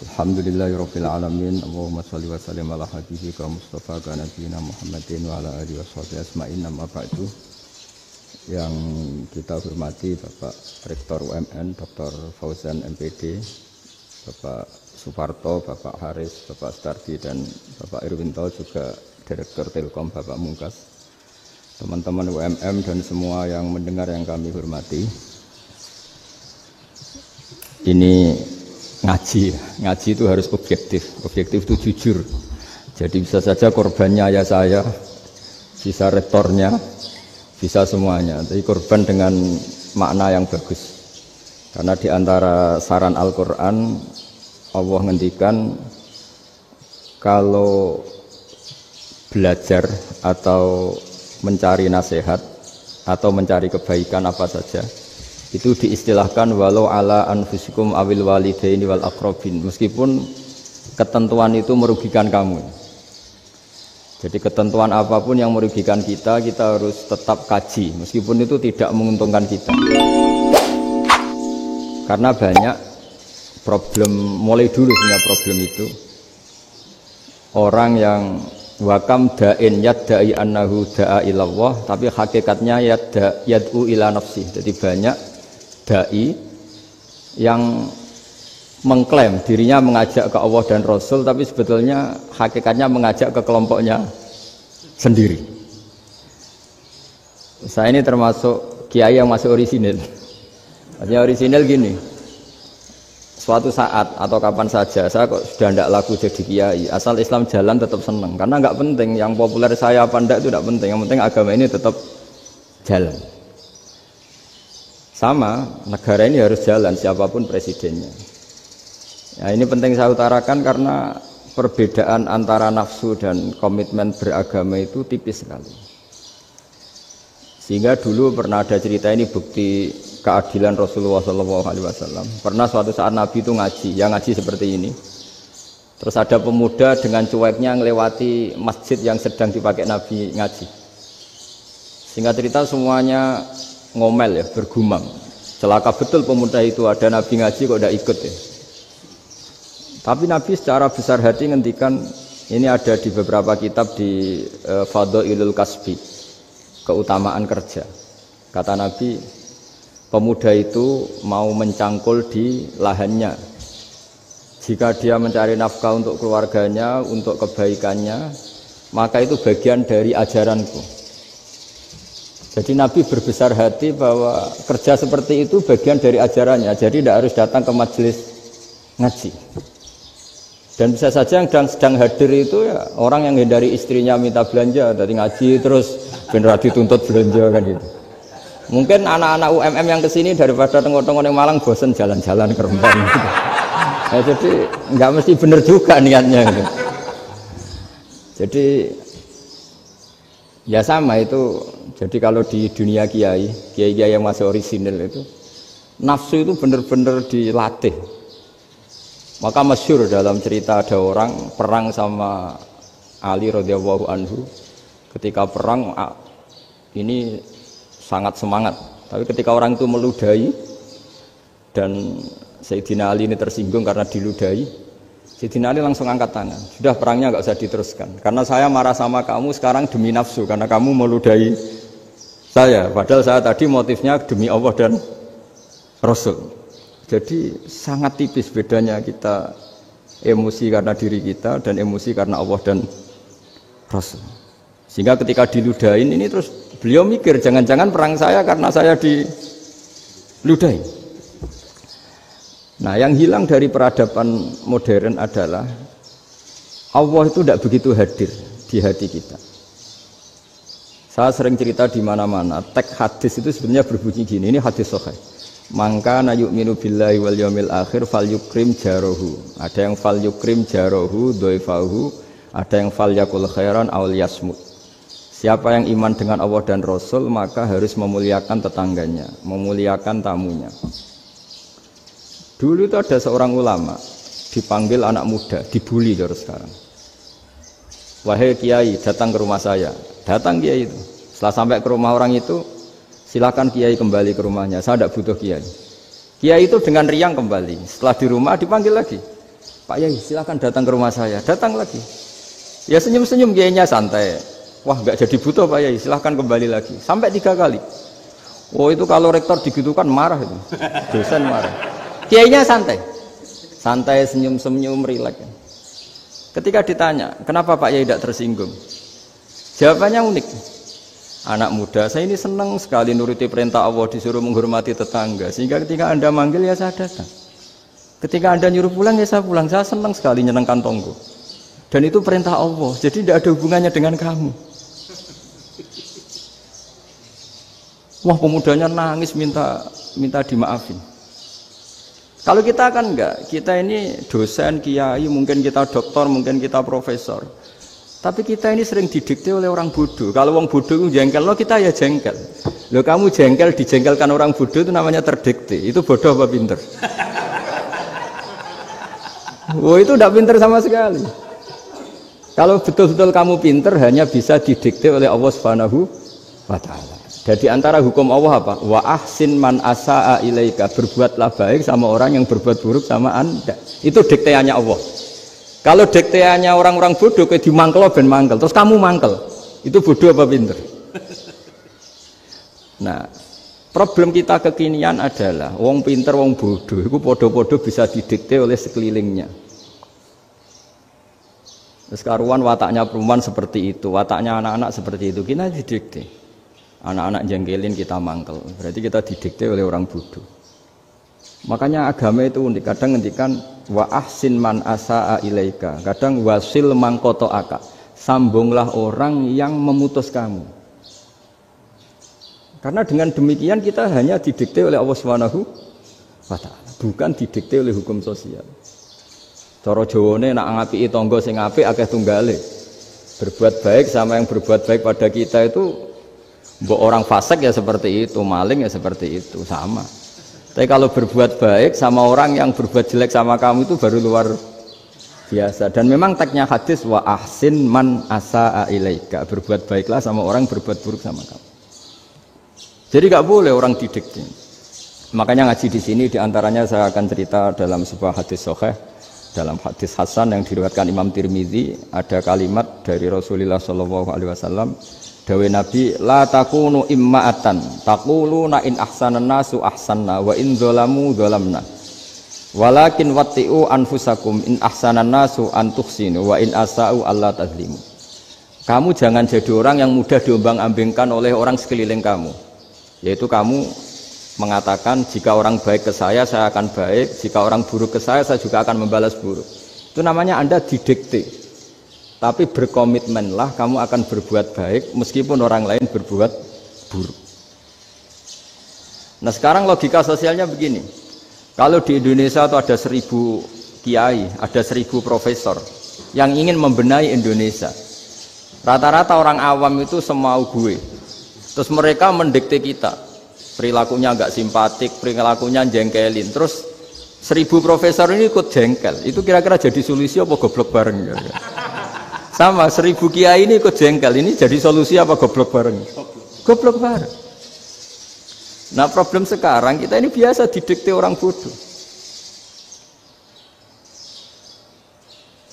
Alhamdulillahirabbil alamin. Allahumma shalli wa sallim ala habibika Mustafa ka nabiyina Muhammadin wa ala alihi washabihi asma'in. Amma ba'du. Yang kita hormati Bapak Rektor UMN Dr. Fauzan MPD, Bapak Suparto, Bapak Haris, Bapak Stardi dan Bapak Irwinto, juga Direktur Telkom Bapak Mungkas, teman-teman UMM dan semua yang mendengar yang kami hormati. Ini ngaji itu harus objektif itu jujur. Jadi bisa saja korbannya ya saya, bisa rektornya, bisa semuanya. Tapi korban dengan makna yang bagus. Karena di antara saran Al-Quran, Allah ngendikan kalau belajar atau mencari nasihat atau mencari kebaikan apa saja, itu diistilahkan walau ala anfusikum awil walidaini wal aqrabin, meskipun ketentuan itu merugikan kamu. Jadi ketentuan apapun yang merugikan kita, kita harus tetap kaji meskipun itu tidak menguntungkan kita. Karena banyak problem, mulai dulu sebenarnya problem itu orang yang wakam da'in yadda'i annahu da'a ilallah, tapi hakikatnya yad'u ila nafsih. Jadi banyak dai yang mengklaim dirinya mengajak ke Allah dan Rasul, tapi sebetulnya hakikatnya mengajak ke kelompoknya sendiri. Saya ini termasuk kiai yang masih orisinil. Artinya orisinil gini, suatu saat atau kapan saja saya kok sudah tidak laku jadi kiai, asal Islam jalan tetap senang. Karena nggak penting yang populer saya apa enggak, itu tidak penting. Yang penting agama ini tetap jalan. Sama, negara ini harus jalan siapapun presidennya. Ya, ini penting saya utarakan karena perbedaan antara nafsu dan komitmen beragama itu tipis sekali. Sehingga dulu pernah ada cerita, ini bukti keadilan Rasulullah SAW. Pernah suatu saat Nabi itu ngaji, yang ngaji seperti ini. Terus ada pemuda dengan cueknya ngelewati masjid yang sedang dipakai Nabi ngaji. Singkat cerita semuanya ngomel ya, bergumam. Celaka betul pemuda itu, ada Nabi ngaji kok tidak ikut ya. Tapi Nabi secara besar hati ngendikan, ini ada di beberapa kitab di Fadhailul Kasbi, keutamaan kerja. Kata Nabi, pemuda itu mau mencangkul di lahannya. Jika dia mencari nafkah untuk keluarganya, untuk kebaikannya, maka itu bagian dari ajaranku. Jadi Nabi berbesar hati bahwa kerja seperti itu bagian dari ajarannya. Jadi tidak harus datang ke majelis ngaji. Dan bisa saja yang sedang hadir itu ya orang yang hindari istrinya minta belanja, dari ngaji terus benar dituntut belanja kan gitu. Mungkin anak-anak UMM yang kesini daripada tengok-tengok yang Malang bosen jalan-jalan ke Rembang gitu. Ya, jadi nggak mesti benar juga niatnya gitu. Jadi ya sama itu. Jadi kalau di dunia kiai yang masih orisinil itu, nafsu itu benar-benar dilatih. Maka masyhur dalam cerita ada orang perang sama Ali radhiyallahu anhu. Ketika perang ini sangat semangat, tapi ketika orang itu meludahi dan Sayyidina Ali ini tersinggung karena diludahi, Sayyidina Ali langsung angkat tangan, sudah perangnya nggak usah diteruskan, karena saya marah sama kamu sekarang demi nafsu, karena kamu meludahi saya, padahal saya tadi motifnya demi Allah dan Rasul. Jadi sangat tipis bedanya kita emosi karena diri kita dan emosi karena Allah dan Rasul. Sehingga ketika diludahin ini terus beliau mikir, jangan-jangan perang saya karena saya diludahin. Nah, yang hilang dari peradaban modern adalah Allah itu tidak begitu hadir di hati kita. Saya sering cerita di mana-mana, teks hadis itu sebenarnya berbunyi gini, ini hadis sahih. Mangka na yu'minu billahi wal yaumil akhir fal yukrim jarohu. Ada yang fal yukrim jarohu doifahu, ada yang fal yakul khairan aw yasmut. Siapa yang iman dengan Allah dan Rasul maka harus memuliakan tetangganya, memuliakan tamunya. Dulu itu ada seorang ulama dipanggil anak muda, dibully terus sekarang. Wahai kiai, datang ke rumah saya. Datang kiai itu. Setelah sampai ke rumah orang itu, silakan kiai kembali ke rumahnya. Saya tidak butuh kiai. Kiai itu dengan riang kembali. Setelah di rumah dipanggil lagi. Pak Yai, silakan datang ke rumah saya. Datang lagi. Ya senyum-senyum kiainya santai. Wah, nggak jadi butuh Pak Yai, silahkan kembali lagi. Sampai 3 kali. Oh itu kalau rektor digitukan marah itu. Dosen marah. Kiainya santai. Santai, senyum-senyum, rileks. Ketika ditanya, kenapa Pak Yai tidak tersinggung? Jawabannya unik. Anak muda, saya ini senang sekali nuruti perintah Allah, disuruh menghormati tetangga. Sehingga ketika Anda manggil ya saya datang. Ketika Anda nyuruh pulang ya saya pulang. Saya senang sekali nyenengkan tonggo. Dan itu perintah Allah, jadi tidak ada hubungannya dengan kamu. Wah, pemudanya nangis minta dimaafin. Kalau kita kan enggak, kita ini dosen, kiai, mungkin kita doktor, mungkin kita profesor. Tapi kita ini sering didikte oleh orang bodoh. Kalau orang bodoh itu jengkel, lo kita ya jengkel. Lo kamu jengkel, dijengkelkan orang bodoh itu namanya terdikte. Itu bodoh apa pinter? Wah, itu tidak pinter sama sekali. Kalau betul-betul kamu pinter, hanya bisa didikte oleh Allah Subhanahu wa Ta'ala. Jadi antara hukum Allah apa? Wa ahsin man asa'a ilaika, berbuatlah baik sama orang yang berbuat buruk sama Anda. Itu dikteannya Allah. Kalau dikteannya orang-orang bodoh kayak dimangkel ben mangkel, terus kamu mangkel. Itu bodoh apa pinter? Nah, problem kita kekinian adalah wong pinter wong bodoh itu podo-podo bisa didikte oleh sekelilingnya. Terus karuan wataknya perempuan seperti itu, wataknya anak-anak seperti itu, kita didikte. Anak-anak jengkelin kita mangkel, berarti kita didikte oleh orang bodoh. Makanya agama itu unik, kadang ngendikan wa ahsin man asa'a ilaika, kadang wasil man qata'aka, sambunglah orang yang memutus kamu. Karena dengan demikian kita hanya didikte oleh Allah Subhanahu wa Ta'ala, bukan didikte oleh hukum sosial. Cara Jawane nak ngapiki tangga sing apik akeh tunggale. Berbuat baik sama yang berbuat baik pada kita itu, mbok orang fasik ya seperti itu, maling ya seperti itu, sama. Tapi kalau berbuat baik sama orang yang berbuat jelek sama kamu itu baru luar biasa. Dan memang teksnya hadis wa ahsin man asa'a ilaika, berbuat baiklah sama orang berbuat buruk sama kamu. Jadi nggak boleh orang didikte. Makanya ngaji di sini diantaranya saya akan cerita dalam sebuah hadis sahih, dalam hadis hasan yang diriwayatkan Imam Tirmidzi, ada kalimat dari Rasulullah SAW. Dawe Nabi, la takunu imma'atan taquluna in ahsanan nasu ahsanna wa in zalamu zalamna walakin watti'u anfusakum in ahsanan nasu an tuhsinu wa in asa'u alla tazlimu. Kamu jangan jadi orang yang mudah diombang-ambingkan oleh orang sekeliling kamu, yaitu kamu mengatakan jika orang baik ke saya akan baik, jika orang buruk ke saya juga akan membalas buruk. Itu namanya Anda didikte. Tapi berkomitmenlah kamu akan berbuat baik meskipun orang lain berbuat buruk. Nah sekarang logika sosialnya begini. Kalau di Indonesia itu ada 1000 kiai, ada 1000 profesor yang ingin membenahi Indonesia. Rata-rata orang awam itu semau gue. Terus mereka mendikte kita. Perilakunya enggak simpatik, perilakunya jengkelin. Terus 1000 profesor ini ikut jengkel. Itu kira-kira jadi solusi apa goblok bareng ya? Sama 1000 kiai ini ikut jengkel, ini jadi solusi apa goblok bareng? Goblok bareng. Nah problem sekarang kita ini biasa didikte orang bodoh.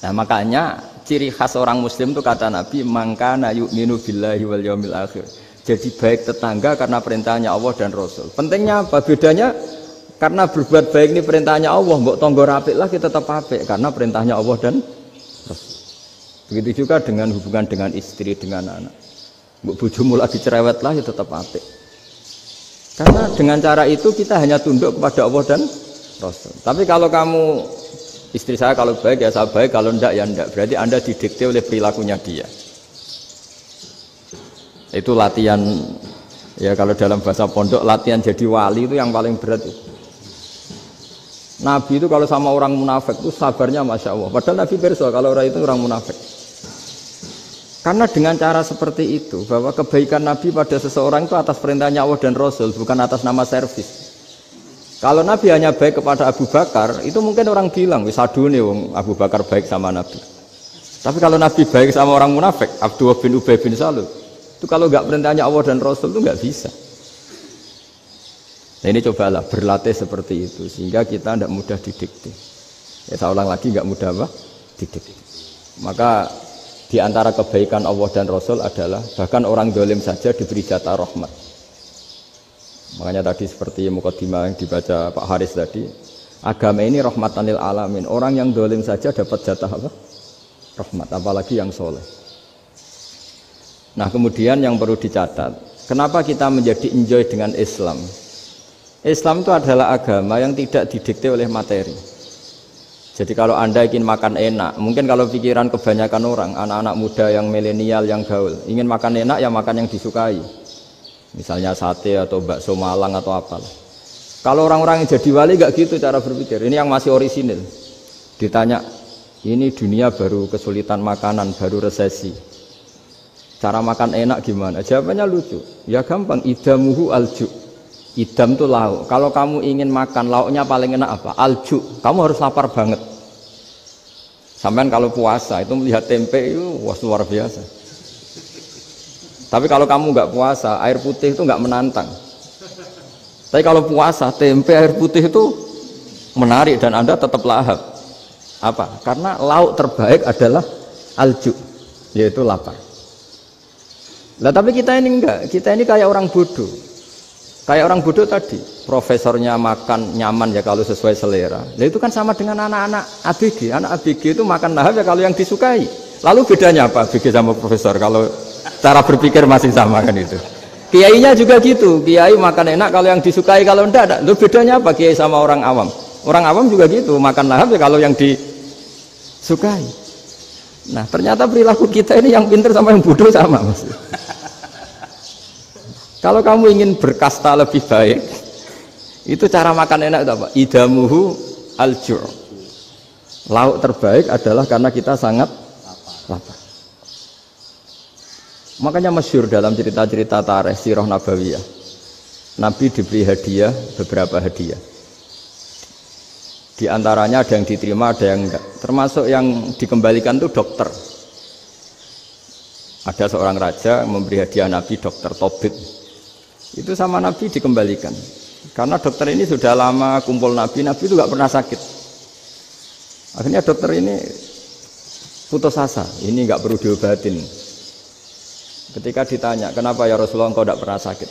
Nah makanya ciri khas orang muslim itu kata Nabi, mangkana yu'minu billahi wal yaumil akhir. Jadi baik tetangga karena perintahnya Allah dan Rasul. Pentingnya apa? Bedanya karena berbuat baik ini perintahnya Allah, mbok tonggo apik lah kita tetap apik karena perintahnya Allah dan Rasul. Begitu juga dengan hubungan dengan istri, dengan anak. Bojomu lagi cerewet lah ya tetap apik. Karena dengan cara itu kita hanya tunduk kepada Allah dan Rasul. Tapi kalau kamu, istri saya kalau baik ya saya baik, kalau enggak ya enggak. Berarti Anda didikte oleh perilakunya dia. Itu latihan, ya kalau dalam bahasa pondok, latihan jadi wali itu yang paling berat itu. Nabi itu kalau sama orang munafik itu sabarnya Masya Allah. Padahal Nabi berso kalau orang itu orang munafik. Karena dengan cara seperti itu, bahwa kebaikan Nabi pada seseorang itu atas perintahnya Allah dan Rasul, bukan atas nama servis. Kalau Nabi hanya baik kepada Abu Bakar, itu mungkin orang bilang, wis adune wong Abu Bakar baik sama Nabi. Tapi kalau Nabi baik sama orang munafik, Abdullah bin Ubay bin Salul, itu kalau nggak perintahnya Allah dan Rasul itu nggak bisa. Nah ini cobalah berlatih seperti itu sehingga kita tidak mudah didikte. Ya saya ulang lagi nggak mudah apa? Didikte. Maka di antara kebaikan Allah dan Rasul adalah bahkan orang dolim saja diberi jatah rahmat. Makanya tadi seperti mukadimah yang dibaca Pak Haris tadi, agama ini rahmatan lil alamin. Orang yang dolim saja dapat jatah apa? Rahmat, apalagi yang soleh. Nah kemudian yang perlu dicatat, kenapa kita menjadi enjoy dengan Islam? Islam itu adalah agama yang tidak didikte oleh materi. Jadi kalau Anda ingin makan enak, mungkin kalau pikiran kebanyakan orang, anak-anak muda yang milenial, yang gaul, ingin makan enak ya makan yang disukai. Misalnya sate atau bakso Malang atau apalah. Kalau orang-orang yang jadi wali gak gitu cara berpikir. Ini yang masih orisinil. Ditanya, ini dunia baru kesulitan makanan, baru resesi. Cara makan enak gimana? Jawabannya lucu. Ya gampang, idamuhu alju. Idam itu lauk. Kalau kamu ingin makan lauknya paling enak apa? Alju. Kamu harus lapar banget. Sampai kalau puasa itu melihat tempe itu wah luar biasa. Tapi kalau kamu nggak puasa, air putih itu nggak menantang. Tapi kalau puasa, tempe air putih itu menarik dan Anda tetap lahap. Apa? Karena lauk terbaik adalah alju, yaitu lapar. Nah tapi kita ini enggak, kita ini kayak orang bodoh. Kayak orang bodoh tadi, profesornya makan nyaman ya kalau sesuai selera. Nah itu kan sama dengan anak-anak ABG. Anak ABG itu makan lahap ya kalau yang disukai. Lalu bedanya apa ABG sama profesor? Kalau cara berpikir masih sama kan itu. Kiainya juga gitu. Kiai makan enak kalau yang disukai, kalau enggak. Lalu bedanya apa kiai sama orang awam? Orang awam juga gitu, makan lahap ya kalau yang disukai. Nah ternyata perilaku kita ini yang pintar sama yang bodoh sama maksudnya. Kalau kamu ingin berkasta lebih baik, itu cara makan enak itu apa? Idamuhu al-ju'. Lauk terbaik adalah karena kita sangat lapar. Makanya masyhur dalam cerita-cerita tarikh sirah nabawiyah. Nabi diberi hadiah, beberapa hadiah. Di antaranya ada yang diterima, ada yang enggak. Termasuk yang dikembalikan itu dokter. Ada seorang raja memberi hadiah Nabi dokter Tobit. Itu sama Nabi dikembalikan karena dokter ini sudah lama kumpul Nabi itu gak pernah sakit. Akhirnya dokter ini putus asa, ini gak perlu diobatin. Ketika ditanya kenapa ya Rasulullah engkau gak pernah sakit,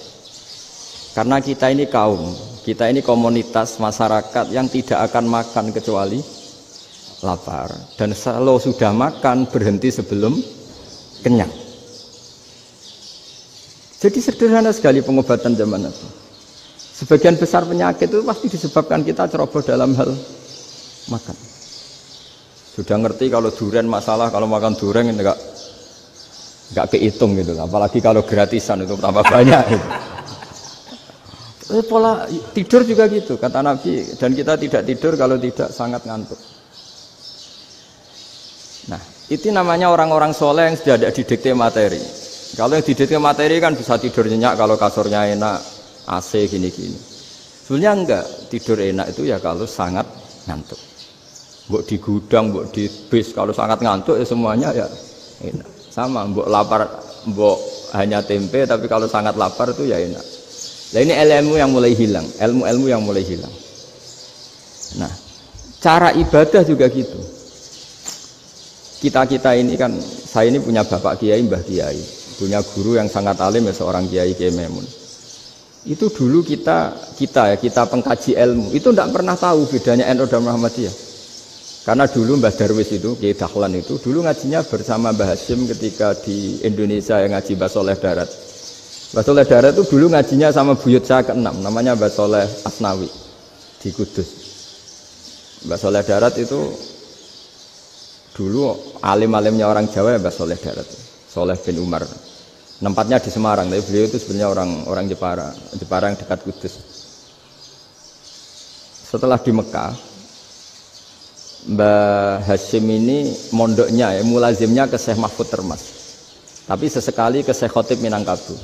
karena kita ini kaum, kita ini komunitas masyarakat yang tidak akan makan kecuali lapar, dan kalau sudah makan berhenti sebelum kenyang. Jadi sederhana sekali pengobatan zaman itu. Sebagian besar penyakit itu pasti disebabkan kita ceroboh dalam hal makan. Sudah ngerti kalau durian masalah, kalau makan durian enggak kehitung gitu. Apalagi kalau gratisan itu tambah banyak gitu. Pola tidur juga gitu kata Nabi, dan kita tidak tidur kalau tidak sangat ngantuk. Nah, itu namanya orang-orang soleh yang sudah tidak didikte materi. Kalau yang didikte materi kan bisa tidur nyenyak kalau kasurnya enak, AC gini-gini. Sebenarnya enggak, tidur enak itu ya kalau sangat ngantuk. Mbok di gudang, mbok di bis, kalau sangat ngantuk ya semuanya ya enak. Sama, mbok lapar, mbok hanya tempe, tapi kalau sangat lapar itu ya enak. Nah ini ilmu yang mulai hilang, ilmu-ilmu yang mulai hilang. Nah, cara ibadah juga gitu. Kita ini kan, saya ini punya bapak kiai, mbah kiai. Punya guru yang sangat alim ya seorang Kiai Memun. Itu dulu kita pengkaji ilmu itu tidak pernah tahu bedanya NU dan Muhammadiyah. Karena dulu Mbah Darwis itu Kiai Dahlan itu dulu ngajinya bersama Mbah Hasyim ketika di Indonesia yang ngaji Mbah Soleh Darat. Mbah Soleh Darat itu dulu ngajinya sama buyut saya ke-6 namanya Mbah Soleh Asnawi di Kudus. Mbah Soleh Darat itu dulu alim-alimnya orang Jawa ya Mbah Soleh Darat, Soleh bin Umar. Tempatnya di Semarang, tapi beliau itu sebenarnya orang Jepara yang dekat Kudus. Setelah di Mekah, Mbah Hasyim ini mondoknya ya, mulazimnya ke Syekh Mahfud Termas. Tapi sesekali ke Syekh Khotib Minangkabau.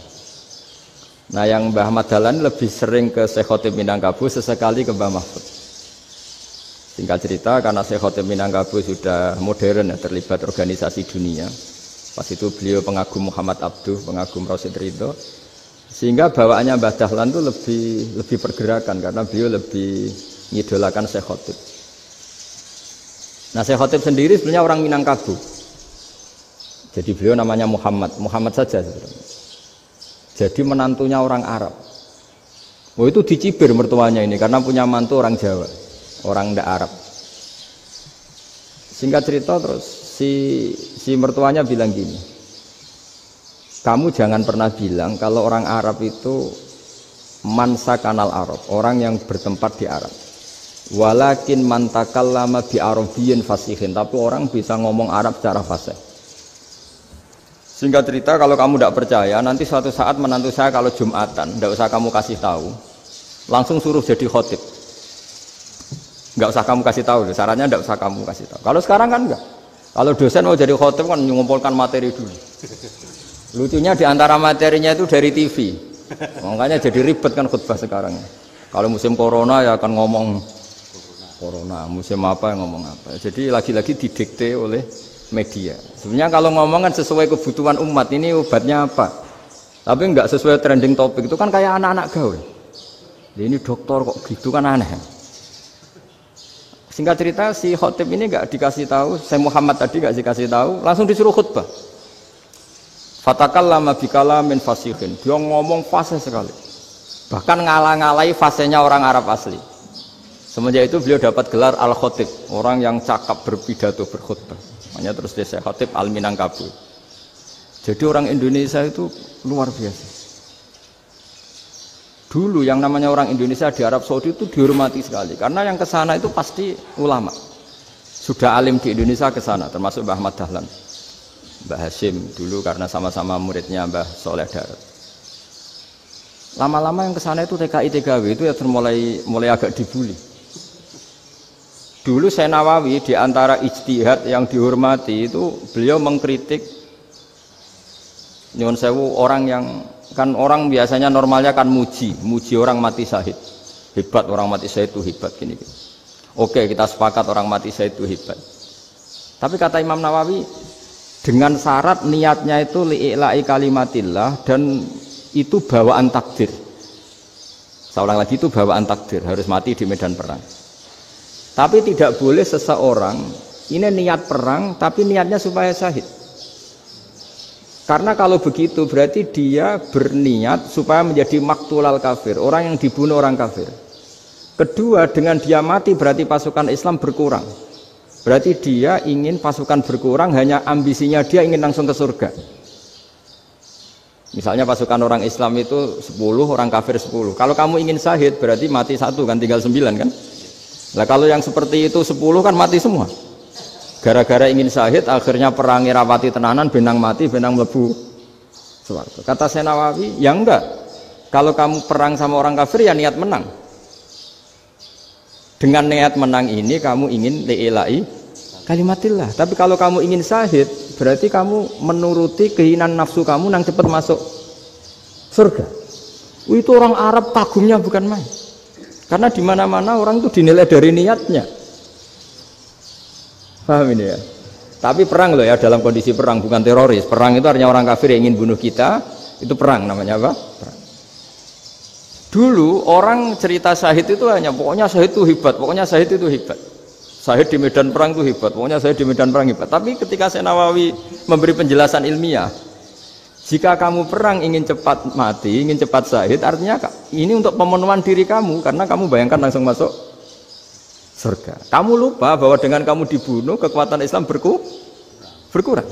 Nah, yang Mbah Ahmad Dahlan lebih sering ke Syekh Khotib Minangkabau, sesekali ke Mbah Mahfud. Singkat cerita, karena Syekh Khotib Minangkabau sudah modern ya, terlibat organisasi dunia. Pas itu beliau pengagum Muhammad Abduh, pengagum Rasid Ridho. Sehingga bawaannya Mbah Dahlan itu lebih pergerakan karena beliau lebih ngidolakan Syekh Khotib. Nah Syekh Khotib sendiri sebenarnya orang Minangkabau. Jadi beliau namanya Muhammad saja sebenarnya. Jadi menantunya orang Arab. Oh itu dicibir mertuanya ini karena punya mantu orang Jawa, orang ndak Arab. Singkat cerita terus si mertuanya bilang gini, kamu jangan pernah bilang kalau orang Arab itu mansa kanal Arab, orang yang bertempat di Arab. Walakin man takallama bi arabiyyin fasihin, tapi orang bisa ngomong Arab secara fasih. Singkat cerita kalau kamu tidak percaya, nanti suatu saat menantu saya kalau Jumatan, tidak usah kamu kasih tahu, langsung suruh jadi khotib. Nggak usah kamu kasih tahu, sarannya tidak usah kamu kasih tahu. Kalau sekarang kan enggak. Kalau dosen mau jadi khotib kan mengumpulkan materi dulu. Lucunya di antara materinya itu dari TV. Makanya jadi ribet kan khutbah sekarang. Kalau musim corona ya akan ngomong corona, musim apa yang ngomong apa. Jadi lagi-lagi didikte oleh media. Sebenarnya kalau ngomong kan sesuai kebutuhan umat, ini obatnya apa. Tapi enggak sesuai trending topik, itu kan kayak anak-anak gaul. Ini dokter kok gitu kan aneh. Singkat cerita si khotib ini enggak dikasih tahu, saya Muhammad tadi enggak dikasih tahu, langsung disuruh khutbah. Fatakallama bikalamin fasihin. Dia ngomong fasih sekali. Bahkan ngalah-ngalahi fasihnya orang Arab asli. Semenjak itu beliau dapat gelar Al-Khotib, orang yang cakap berpidato berkhutbah. Makanya terus dia Khotib Al-Minangkabau. Jadi orang Indonesia itu luar biasa. Dulu yang namanya orang Indonesia di Arab Saudi itu dihormati sekali. Karena yang ke sana itu pasti ulama. Sudah alim di Indonesia ke sana, termasuk Mbah Ahmad Dahlan. Mbah Hashim dulu karena sama-sama muridnya Mbah Soleh Darat. Lama-lama yang ke sana itu TKI TKW itu ya mulai agak dibully. Dulu Syekh Nawawi di antara ijtihad yang dihormati itu beliau mengkritik nyuwun sewu orang yang kan orang biasanya normalnya kan muji orang mati syahid. Hebat orang mati syahid itu hebat gini. Oke, kita sepakat orang mati syahid itu hebat. Tapi kata Imam Nawawi dengan syarat niatnya itu li'ila'i kalimatillah dan itu bawaan takdir. Saya ulang lagi, itu bawaan takdir, harus mati di medan perang. Tapi tidak boleh seseorang ini niat perang tapi niatnya supaya syahid. Karena kalau begitu berarti dia berniat supaya menjadi maktulal kafir, orang yang dibunuh orang kafir. Kedua, dengan dia mati berarti pasukan Islam berkurang. Berarti dia ingin pasukan berkurang, hanya ambisinya dia ingin langsung ke surga. Misalnya pasukan orang Islam itu 10, orang kafir 10. Kalau kamu ingin syahid berarti mati 1 kan, tinggal 9 kan. Nah kalau yang seperti itu 10 kan mati semua. Gara-gara ingin syahid akhirnya perangi rapati tenanan, benang mati, benang mlebu swarga. Kata Syekh Nawawi, ya enggak. Kalau kamu perang sama orang kafir ya niat menang. Dengan niat menang ini kamu ingin li'ila'i kalimatillah. Tapi kalau kamu ingin syahid berarti kamu menuruti keinginan nafsu kamu yang cepat masuk surga. Itu orang Arab kagumnya bukan main. Karena di mana-mana orang itu dinilai dari niatnya. Paham ini ya? Tapi perang loh ya, dalam kondisi perang, bukan teroris. Perang itu artinya orang kafir yang ingin bunuh kita, itu perang namanya apa? Perang. Dulu orang cerita syahid itu hanya pokoknya syahid itu hebat, pokoknya syahid itu hebat. Syahid di medan perang itu hebat, pokoknya syahid di medan perang hebat. Tapi ketika Syekh Nawawi memberi penjelasan ilmiah, jika kamu perang ingin cepat mati, ingin cepat syahid, artinya ini untuk pemenuhan diri kamu, karena kamu bayangkan langsung masuk surga. Kamu lupa bahwa dengan kamu dibunuh, kekuatan Islam berkurang.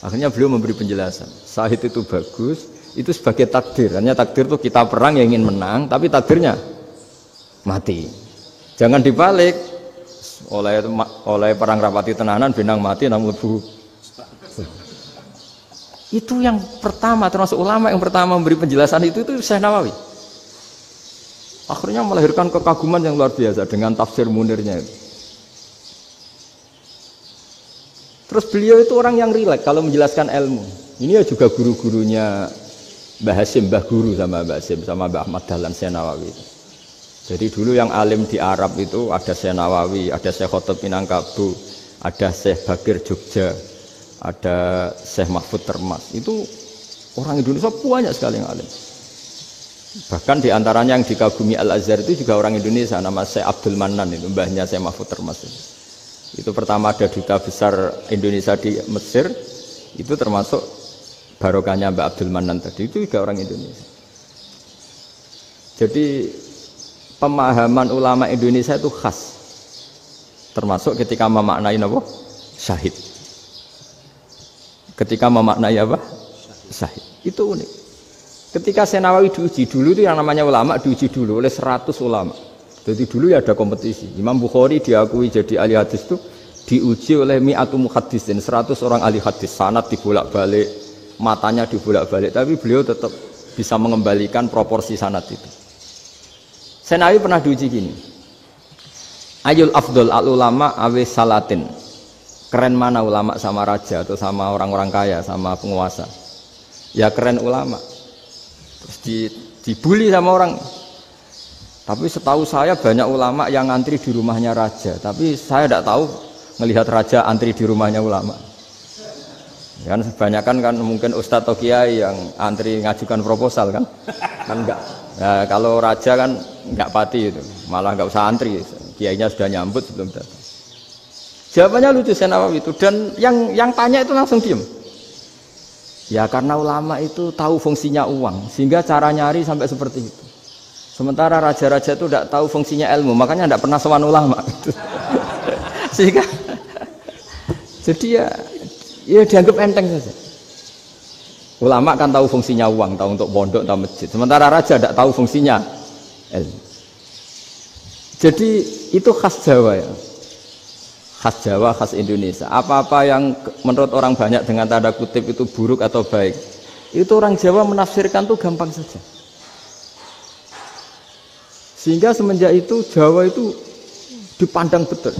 Akhirnya beliau memberi penjelasan, syahid itu bagus, itu sebagai takdir. Hanya takdir itu kita perang yang ingin menang, tapi takdirnya mati. Jangan dibalik, oleh perang rapati tenanan, benang mati, namun lebu. Itu yang pertama, termasuk ulama yang pertama memberi penjelasan itu Syekh Nawawi. Akhirnya melahirkan kekaguman yang luar biasa dengan tafsir Munirnya itu. Terus beliau itu orang yang rileks kalau menjelaskan ilmu. Ini ya juga guru-gurunya Mbah Hashim, Mbah Guru sama Mbah Hashim, sama Mbah Ahmad Dahlan, Syekh Nawawi. Jadi dulu yang alim di Arab itu ada Syekh Nawawi, ada Syekh Khotib Minangkabau, ada Syekh Bakir Jogja, ada Syekh Mahfud Termas. Itu Orang Indonesia banyak sekali yang alim. Bahkan diantaranya yang dikagumi Al-Azhar itu juga orang Indonesia, nama Syekh Abdul Manan, itu mbahnya Syekh Mahfud termasuk. Itu pertama ada duta besar Indonesia di Mesir, itu termasuk barokahnya Mbak Abdul Manan tadi, itu juga orang Indonesia. Jadi pemahaman ulama Indonesia itu khas, termasuk ketika memaknai apa? Syahid. Ketika memaknai apa? Syahid. Itu unik. Ketika Senawawi diuji dulu itu yang namanya ulama diuji dulu oleh 100 ulama. Jadi dulu ya ada kompetisi. Imam Bukhari diakui jadi ahli hadis itu diuji oleh mi'atu muhaddisin, 100 orang ahli hadis, sanad dibolak-balik, matanya dibolak-balik, tapi beliau tetap bisa mengembalikan proporsi sanad itu. Senawawi pernah diuji gini. Ayul afdol al ulama awe salatin. Keren mana ulama sama raja atau sama orang-orang kaya, sama penguasa? Ya keren ulama. Terus dibully sama orang. Tapi setahu saya banyak ulama yang antri di rumahnya raja, tapi saya tidak tahu melihat raja antri di rumahnya ulama. Kan kebanyakan kan mungkin ustadz atau kiai yang antri ngajukan proposal kan enggak. Nah, kalau raja kan enggak pati itu, malah enggak usah antri, kiainya sudah nyambut sebelum datang. Jawabannya lucu Senawawi itu, dan yang tanya itu langsung diam. Ya karena ulama itu tahu fungsinya uang, sehingga cara nyari sampai seperti itu. Sementara raja-raja itu tidak tahu fungsinya ilmu, makanya tidak pernah sowan ulama. Sehingga, jadi ya dianggap enteng saja. Ulama kan tahu fungsinya uang, tahu untuk pondok, tahu masjid. Sementara raja tidak tahu fungsinya ilmu. Jadi itu khas Jawa ya. Khas Jawa, khas Indonesia. Apa-apa yang menurut orang banyak dengan tanda kutip itu buruk atau baik, itu orang Jawa menafsirkan tuh gampang saja. Sehingga semenjak itu Jawa itu dipandang betul.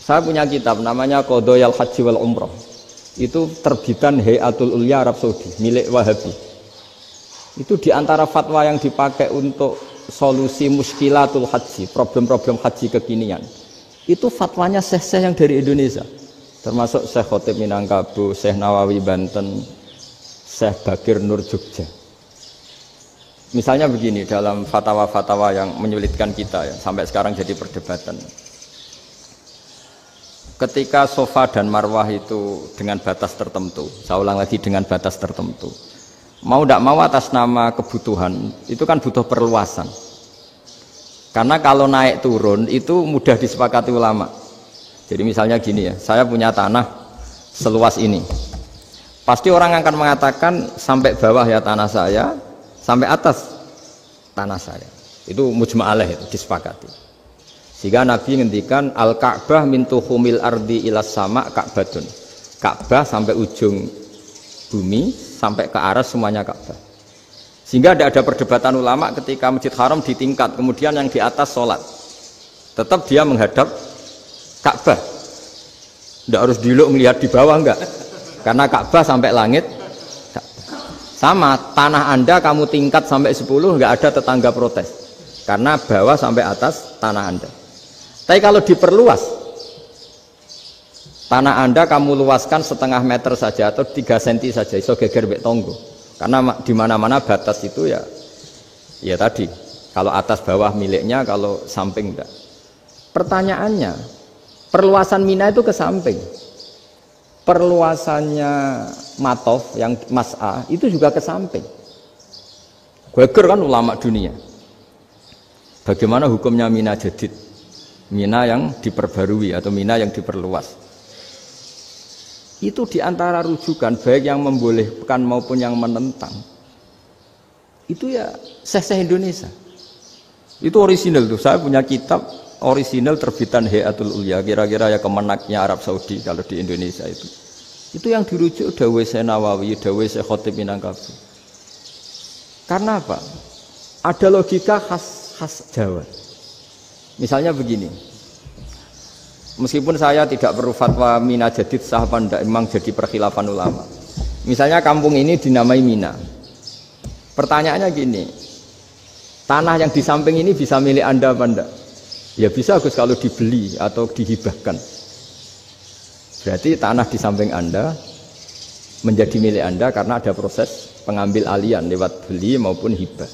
Saya punya kitab namanya Qadhayal Haji wal Umrah. Itu terbitan Hayatul Ulya Arab Saudi, milik Wahabi. Itu diantara fatwa yang dipakai untuk solusi muskilatul haji, problem-problem haji kekinian. Itu fatwanya syekh-syekh yang dari Indonesia, termasuk Syekh Khotib Minangkabau, Syekh Nawawi Banten, Syekh Bakir Nur Jogja. Misalnya begini, dalam fatwa-fatwa yang menyulitkan kita ya, sampai sekarang jadi perdebatan. Ketika Sofa dan Marwah itu dengan batas tertentu, saya ulang lagi dengan batas tertentu, mau tidak mau atas nama kebutuhan, itu kan butuh perluasan. Karena kalau naik turun itu mudah disepakati ulama. Jadi misalnya gini ya, saya punya tanah seluas ini. Pasti orang akan mengatakan sampai bawah ya tanah saya, sampai atas tanah saya. Itu mujma' alaih, itu disepakati. Sehingga Nabi ngendikan al-Ka'bah min tuhumil ardi ilas sama Ka'batun. Ka'bah sampai ujung bumi, sampai ke aras semuanya Ka'bah. Sehingga tidak ada perdebatan ulama ketika Masjid Haram di tingkat, kemudian yang di atas sholat. Tetap dia menghadap Ka'bah. Tidak harus dulu melihat di bawah, enggak. Karena Ka'bah sampai langit. Sama, tanah Anda kamu tingkat sampai 10, enggak ada tetangga protes. Karena bawah sampai atas tanah Anda. Tapi kalau diperluas, tanah Anda kamu luaskan setengah meter saja atau 3 cm saja, iso geger mbek tonggo. Karena di mana-mana batas itu ya tadi, kalau atas bawah miliknya, kalau samping enggak. Pertanyaannya, perluasan Mina itu ke samping. Perluasannya Matof yang Mas'a itu juga ke samping. Geger kan ulama dunia. Bagaimana hukumnya Mina Jadid? Mina yang diperbarui atau Mina yang diperluas. Itu diantara rujukan baik yang membolehkan maupun yang menentang. Itu ya syekh-syekh Indonesia. Itu orisinal tuh. Saya punya kitab orisinal terbitan Hayatul Ulya, kira-kira ya kemenaknya Arab Saudi kalau di Indonesia itu. Itu yang dirujuk dawuh Syekh Nawawi, dawuh Syekh Khotib Minangkabau. Karena apa? Ada logika khas Jawa. Misalnya begini. Meskipun saya tidak perlu fatwa Mina Jadid sah apa enggak, memang jadi perkhilafan ulama. Misalnya kampung ini dinamai Mina. Pertanyaannya gini, tanah yang di samping ini bisa milik Anda apa enggak? Ya bisa Gus kalau dibeli atau dihibahkan. Berarti tanah di samping Anda menjadi milik Anda karena ada proses pengambil alian lewat beli maupun hibah.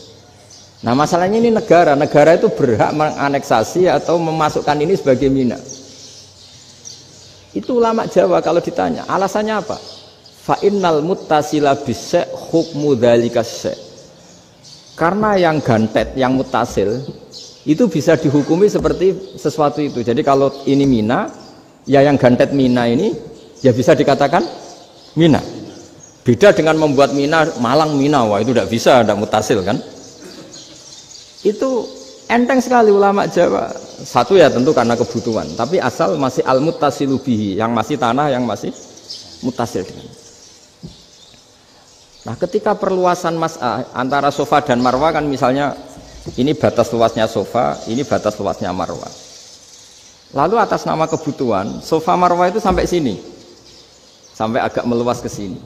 Nah masalahnya ini negara itu berhak menganeksasi atau memasukkan ini sebagai mina. Itu ulama Jawa kalau ditanya alasannya apa? Fa innal muttasila bis hukmu dzalika syai'. Karena yang gantet, yang mutasil itu bisa dihukumi seperti sesuatu itu. Jadi kalau ini mina, ya yang gantet mina ini ya bisa dikatakan mina. Beda dengan membuat mina Malang mina, wah itu tidak bisa, tidak mutasil kan? Itu enteng sekali ulama Jawa. Satu ya tentu karena kebutuhan, tapi asal masih al-muttasilu bihi, yang masih tanah yang masih mutasil dengan. Nah, ketika perluasan mas'ah antara sofa dan marwah kan misalnya ini batas luasnya sofa, ini batas luasnya marwah. Lalu atas nama kebutuhan, sofa marwah itu sampai sini. Sampai agak meluas ke sini.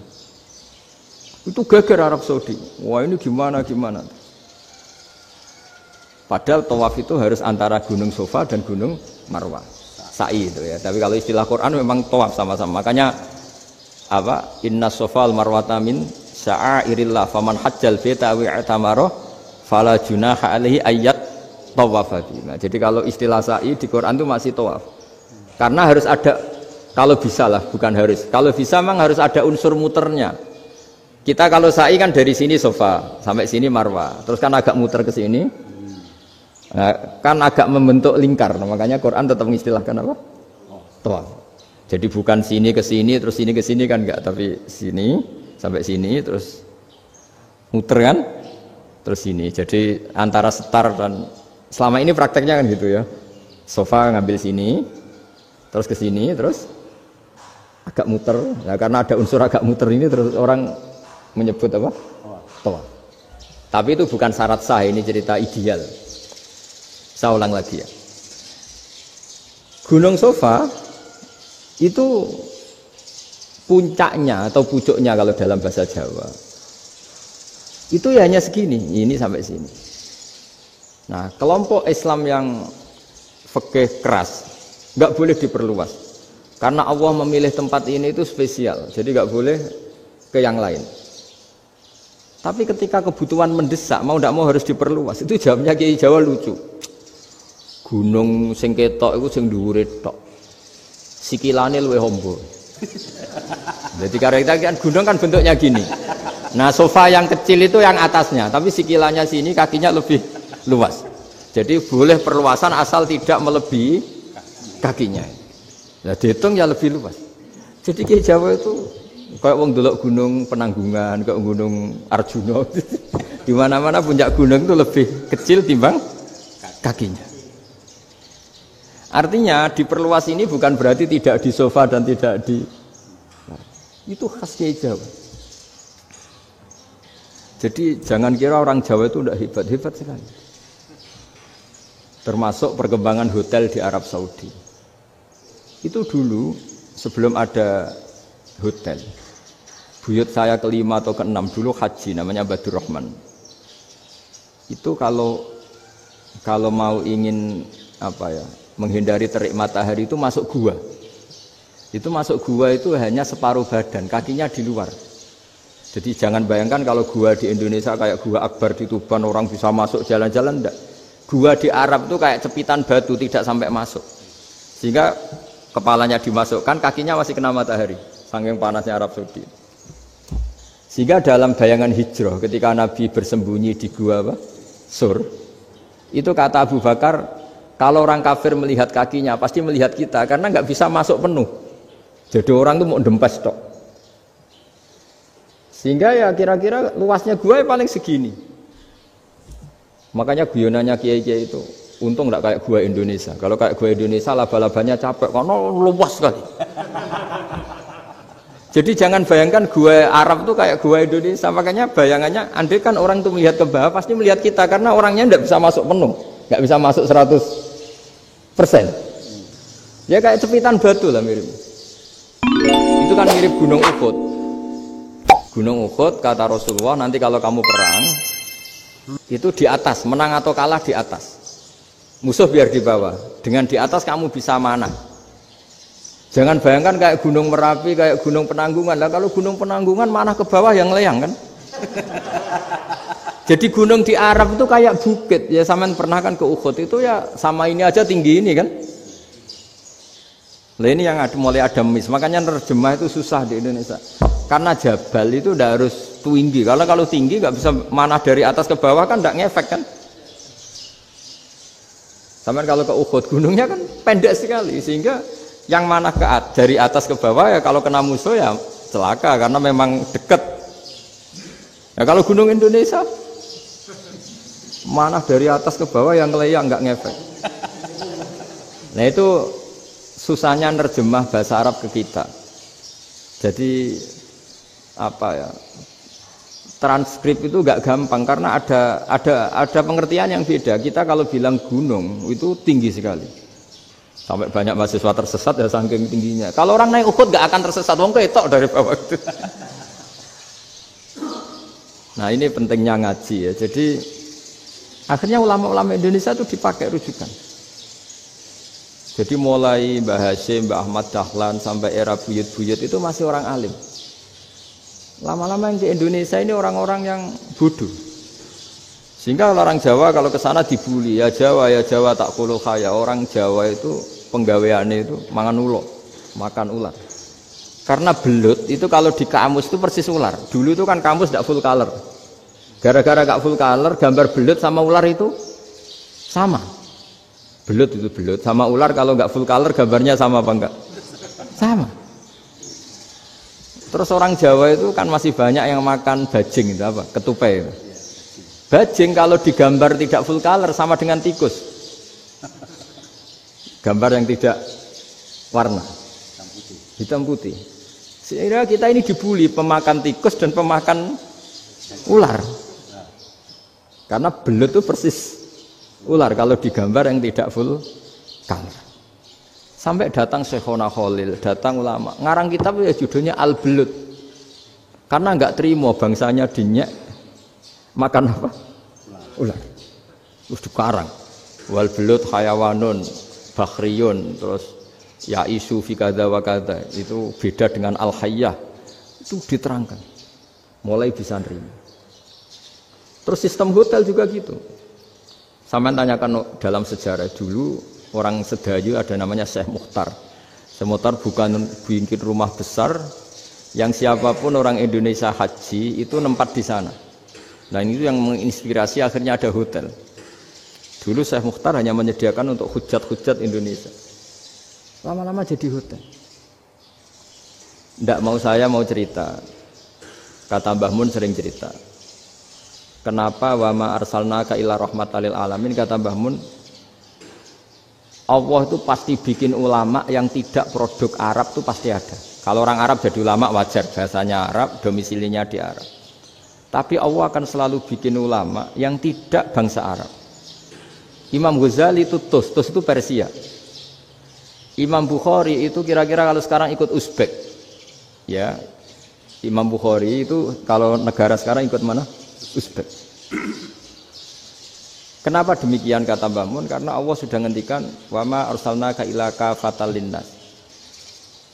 Itu geger Arab Saudi. Wah, ini gimana? Padahal tawaf itu harus antara gunung Sofa dan gunung Marwah. Sa'i itu ya. Tapi kalau istilah Quran memang tawaf sama-sama. Makanya apa? Inna Sofa al-Marwata min sya'airillah faman hajjal baita wa i'tamara fala junaha alaihi ayyat tawafa. Nah, jadi kalau istilah sa'i di Quran itu masih tawaf. Karena harus ada, kalau bisa lah, bukan harus. Kalau bisa memang harus ada unsur muternya. Kita kalau sa'i kan dari sini Sofa sampai sini Marwah. Terus kan agak muter ke sini. Nah, kan agak membentuk lingkar, makanya Quran tetap mengistilahkan apa? Tawaf. Jadi bukan sini ke sini terus sini ke sini kan enggak, tapi sini sampai sini terus muter kan, terus sini. Jadi antara setar dan selama ini prakteknya kan gitu ya. Sofa ngambil sini, terus ke sini, terus agak muter. Nah, karena ada unsur agak muter ini terus orang menyebut apa? Tawaf. Tapi itu bukan syarat sah, ini cerita ideal. Saya ulang lagi ya. Gunung Sofa itu puncaknya atau pucuknya kalau dalam bahasa Jawa itu ya hanya segini, ini sampai sini. Nah, kelompok Islam yang fikih keras nggak boleh diperluas karena Allah memilih tempat ini itu spesial, jadi nggak boleh ke yang lain. Tapi ketika kebutuhan mendesak, mau tidak mau harus diperluas. Itu jawabnya Kiai Jawa lucu. Gunung sing ketok iku sing dhuwure tok. Sikilane luwih hombo. Jadi karena kita kan gunung kan bentuknya gini. Nah, sofa yang kecil itu yang atasnya, tapi sikilannya sini kakinya lebih luas. Jadi boleh perluasan asal tidak melebihi kakinya. Nah, dihitung ya lebih luas. Jadi Kiai Jawa itu kayak wong delok gunung Penanggungan, kayak gunung Arjuna. Di mana-mana puncak gunung itu lebih kecil timbang kakinya. Artinya diperluas ini bukan berarti tidak di sofa dan tidak di, nah, itu khas Kiai Jawa. Jadi jangan kira orang Jawa itu tidak hebat sekali. Termasuk perkembangan hotel di Arab Saudi. Itu dulu sebelum ada hotel, buyut saya kelima atau keenam dulu haji, namanya Badur Rahman. Itu kalau mau ingin apa ya, menghindari terik matahari itu masuk gua. Itu masuk gua itu hanya separuh badan, kakinya di luar. Jadi jangan bayangkan kalau gua di Indonesia kayak gua Akbar di Tuban orang bisa masuk jalan-jalan, enggak. Gua di Arab itu kayak cepitan batu, tidak sampai masuk. Sehingga kepalanya dimasukkan, kakinya masih kena matahari, saking panasnya Arab Saudi. Sehingga dalam bayangan hijrah ketika Nabi bersembunyi di gua apa? Sur. Itu kata Abu Bakar, kalau orang kafir melihat kakinya pasti melihat kita karena nggak bisa masuk penuh. Jadi orang itu mau dempes tok. Sehingga ya kira-kira luasnya gua ya paling segini. Makanya guyonannya kiai-kiai itu untung nggak kayak gua Indonesia. Kalau kayak gua Indonesia laba-labanya capek karena luas sekali. Jadi jangan bayangkan gua Arab tuh kayak gua Indonesia. Makanya bayangannya andai kan orang tuh melihat ke bawah pasti melihat kita karena orangnya nggak bisa masuk penuh. Nggak bisa masuk 100%. Ya kayak cepitan batu lah mirip. Itu kan mirip Gunung Uhud. Gunung Uhud kata Rasulullah, nanti kalau kamu perang itu di atas, menang atau kalah di atas. Musuh biar di bawah. Dengan di atas kamu bisa manah. Jangan bayangkan kayak Gunung Merapi, kayak Gunung Penanggungan. Lah kalau Gunung Penanggungan mana ke bawah yang leyang kan? Jadi gunung di Arab itu kayak bukit. Ya sampean pernah kan ke Uhud itu ya sama ini aja tinggi ini kan? Lah ini yang mulai ada mis. Makanya nerjemah itu susah di Indonesia. Karena jabal itu udah harus tinggi. Kalau tinggi nggak bisa manah dari atas ke bawah kan nggak ngefek kan? Sampean kalau ke Uhud gunungnya kan pendek sekali sehingga yang mana dari atas ke bawah ya kalau kena musuh ya celaka karena memang dekat. Ya kalau gunung Indonesia mana dari atas ke bawah yang ngeleyang nggak ngefek. Nah itu susahnya nerjemah bahasa Arab ke kita. Jadi apa ya? Transkrip itu nggak gampang karena ada pengertian yang beda. Kita kalau bilang gunung itu tinggi sekali. Sampai banyak mahasiswa tersesat ya saking tingginya. Kalau orang naik Uhud nggak akan tersesat, wong ketok dari bawah itu. Nah ini pentingnya ngaji ya. Jadi akhirnya ulama-ulama Indonesia itu dipakai rujukan. Jadi mulai Mbah Hasyim, Mbah Ahmad Dahlan sampai era buyut-buyut itu masih orang alim. Lama-lama yang di Indonesia ini orang-orang yang bodoh. Sehingga orang Jawa kalau ke sana dibully, ya Jawa tak kuluh kaya. Orang Jawa itu penggaweannya itu mangan ulo, makan ular. Karena belut itu kalau di kamus itu persis ular. Dulu itu kan kamus tidak full color. Gara-gara gak full color, gambar belut sama ular itu sama. Belut itu belut sama ular kalau gak full color gambarnya sama apa enggak? Sama. Terus orang Jawa itu kan masih banyak yang makan bajing itu apa? Ketupai itu. Bajing kalau digambar tidak full color sama dengan tikus. Gambar yang tidak warna hitam putih. Sehingga kita ini dibully pemakan tikus dan pemakan ular. Karena belut itu persis ular kalau digambar yang tidak full color. Sampai datang Syekhona Khalil, datang ulama. Ngarang kitab ya judulnya Al-Belut. Karena enggak terima bangsanya dinyek makan apa? Ular. Terus dikarang. Wal belut hayawanun bakhriyun terus ya isu fi kadza wa kadza. Itu beda dengan al-hayyah. Itu diterangkan. Mulai bisa nerima. Terus sistem hotel juga gitu. Sampeyan tanyakan dalam sejarah dulu orang Sedayu ada namanya Syekh Mukhtar. Syekh Mukhtar bukan bikin rumah besar yang siapapun orang Indonesia haji itu nempat di sana. Nah ini yang menginspirasi akhirnya ada hotel. Dulu Syekh Mukhtar hanya menyediakan untuk hujat-hujat Indonesia. Lama-lama jadi hotel. Ndak mau saya mau cerita. Kata Mbah Mun sering cerita. Kenapa wa ma arsalnaka illa rahmatal lil alamin, kata Mbah Mun. Allah itu pasti bikin ulama yang tidak produk Arab itu pasti ada. Kalau orang Arab jadi ulama wajar, bahasanya Arab, domisilinya di Arab. Tapi Allah akan selalu bikin ulama yang tidak bangsa Arab. Imam Ghazali itu Tus itu Persia. Imam Bukhari itu kira-kira kalau sekarang ikut Uzbek. Ya. Imam Bukhari itu kalau negara sekarang ikut mana? Uzbek. Kenapa demikian kata Mbah Mun? Karena Allah sudah ngendikan wa ma arsalnaka illa kafatal linnas.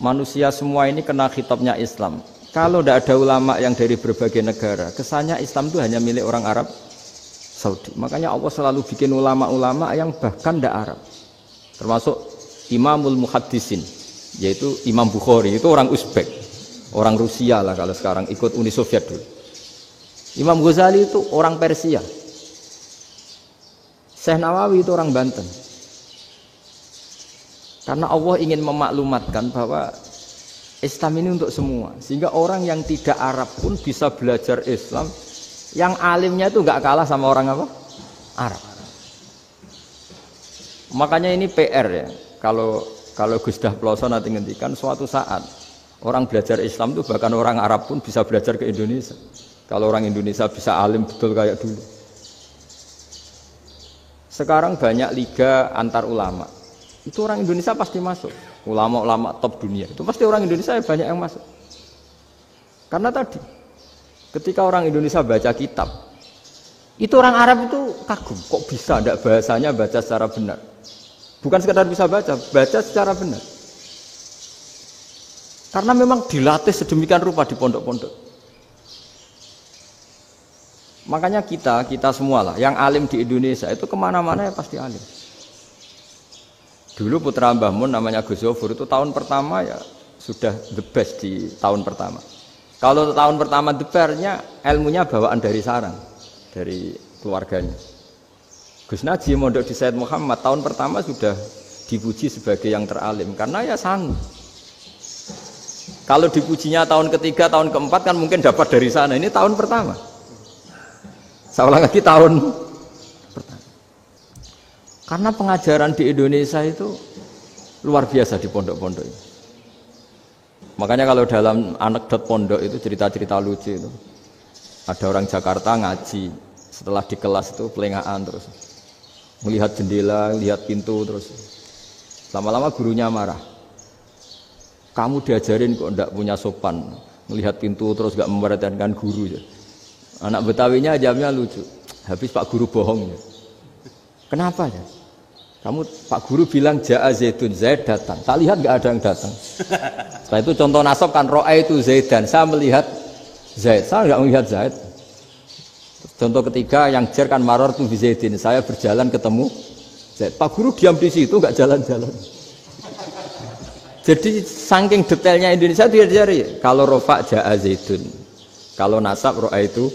Manusia semua ini kena khitabnya Islam. Kalau tidak ada ulama yang dari berbagai negara, kesannya Islam itu hanya milik orang Arab Saudi. Makanya Allah selalu bikin ulama-ulama yang bahkan tidak Arab. Termasuk Imamul Muhaddisin, yaitu Imam Bukhari, itu orang Uzbek, orang Rusia lah kalau sekarang, ikut Uni Soviet dulu. Imam Ghazali itu orang Persia. Syekh Nawawi itu orang Banten. Karena Allah ingin memaklumatkan bahwa Islam ini untuk semua, sehingga orang yang tidak Arab pun bisa belajar Islam. Yang alimnya itu nggak kalah sama orang apa? Arab. Makanya ini PR ya. Kalau Gus Dah Ploso nanti ngendikan suatu saat orang belajar Islam itu bahkan orang Arab pun bisa belajar ke Indonesia. Kalau orang Indonesia bisa alim betul kayak dulu. Sekarang banyak liga antar ulama. Itu orang Indonesia pasti masuk. Ulama-ulama top dunia. Itu pasti orang Indonesia banyak yang masuk. Karena tadi ketika orang Indonesia baca kitab, itu orang Arab itu kagum. Kok bisa tidak bahasanya baca secara benar? Bukan sekedar bisa baca secara benar. Karena memang dilatih sedemikian rupa di pondok-pondok. Makanya kita semua lah, yang alim di Indonesia itu kemana-mana ya pasti alim. Dulu putra Mbah Mun namanya Gus Zofur itu tahun pertama ya sudah the best di tahun pertama. Kalau tahun pertama the bestnya ilmunya bawaan dari sarang, dari keluarganya. Gus Najib mondok di Said Muhammad tahun pertama sudah dipuji sebagai yang teralim karena ya sanggup. Kalau dipujinya tahun ketiga, tahun keempat kan mungkin dapat dari sana. Ini tahun pertama. Saya ulang lagi tahun pertama. Karena pengajaran di Indonesia itu luar biasa di pondok-pondok ini. Makanya kalau dalam anekdot pondok itu cerita-cerita lucu itu. Ada orang Jakarta ngaji, setelah di kelas itu pelengahan terus. Melihat jendela, lihat pintu terus. Lama-lama gurunya marah. Kamu diajarin kok enggak punya sopan, melihat pintu terus enggak memperhatikan guru ya. Anak Betawinya jawabnya lucu. Habis Pak Guru bohong ya. Kenapa ya? Kamu Pak Guru bilang Ja'a Zaidun, Zaid datang. Tak lihat enggak ada yang datang. Setelah itu contoh nasab kan ro'a itu Zaidan. Saya melihat Zaid, saya enggak melihat Zaid. Contoh ketiga yang jar kan maror tu bi Zaidin. Saya berjalan ketemu Zaid. Pak Guru diam di situ enggak jalan-jalan. Jadi saking detailnya Indonesia dia diajari kalau rofa Ja'a Zaidun, kalau nasab ro'a itu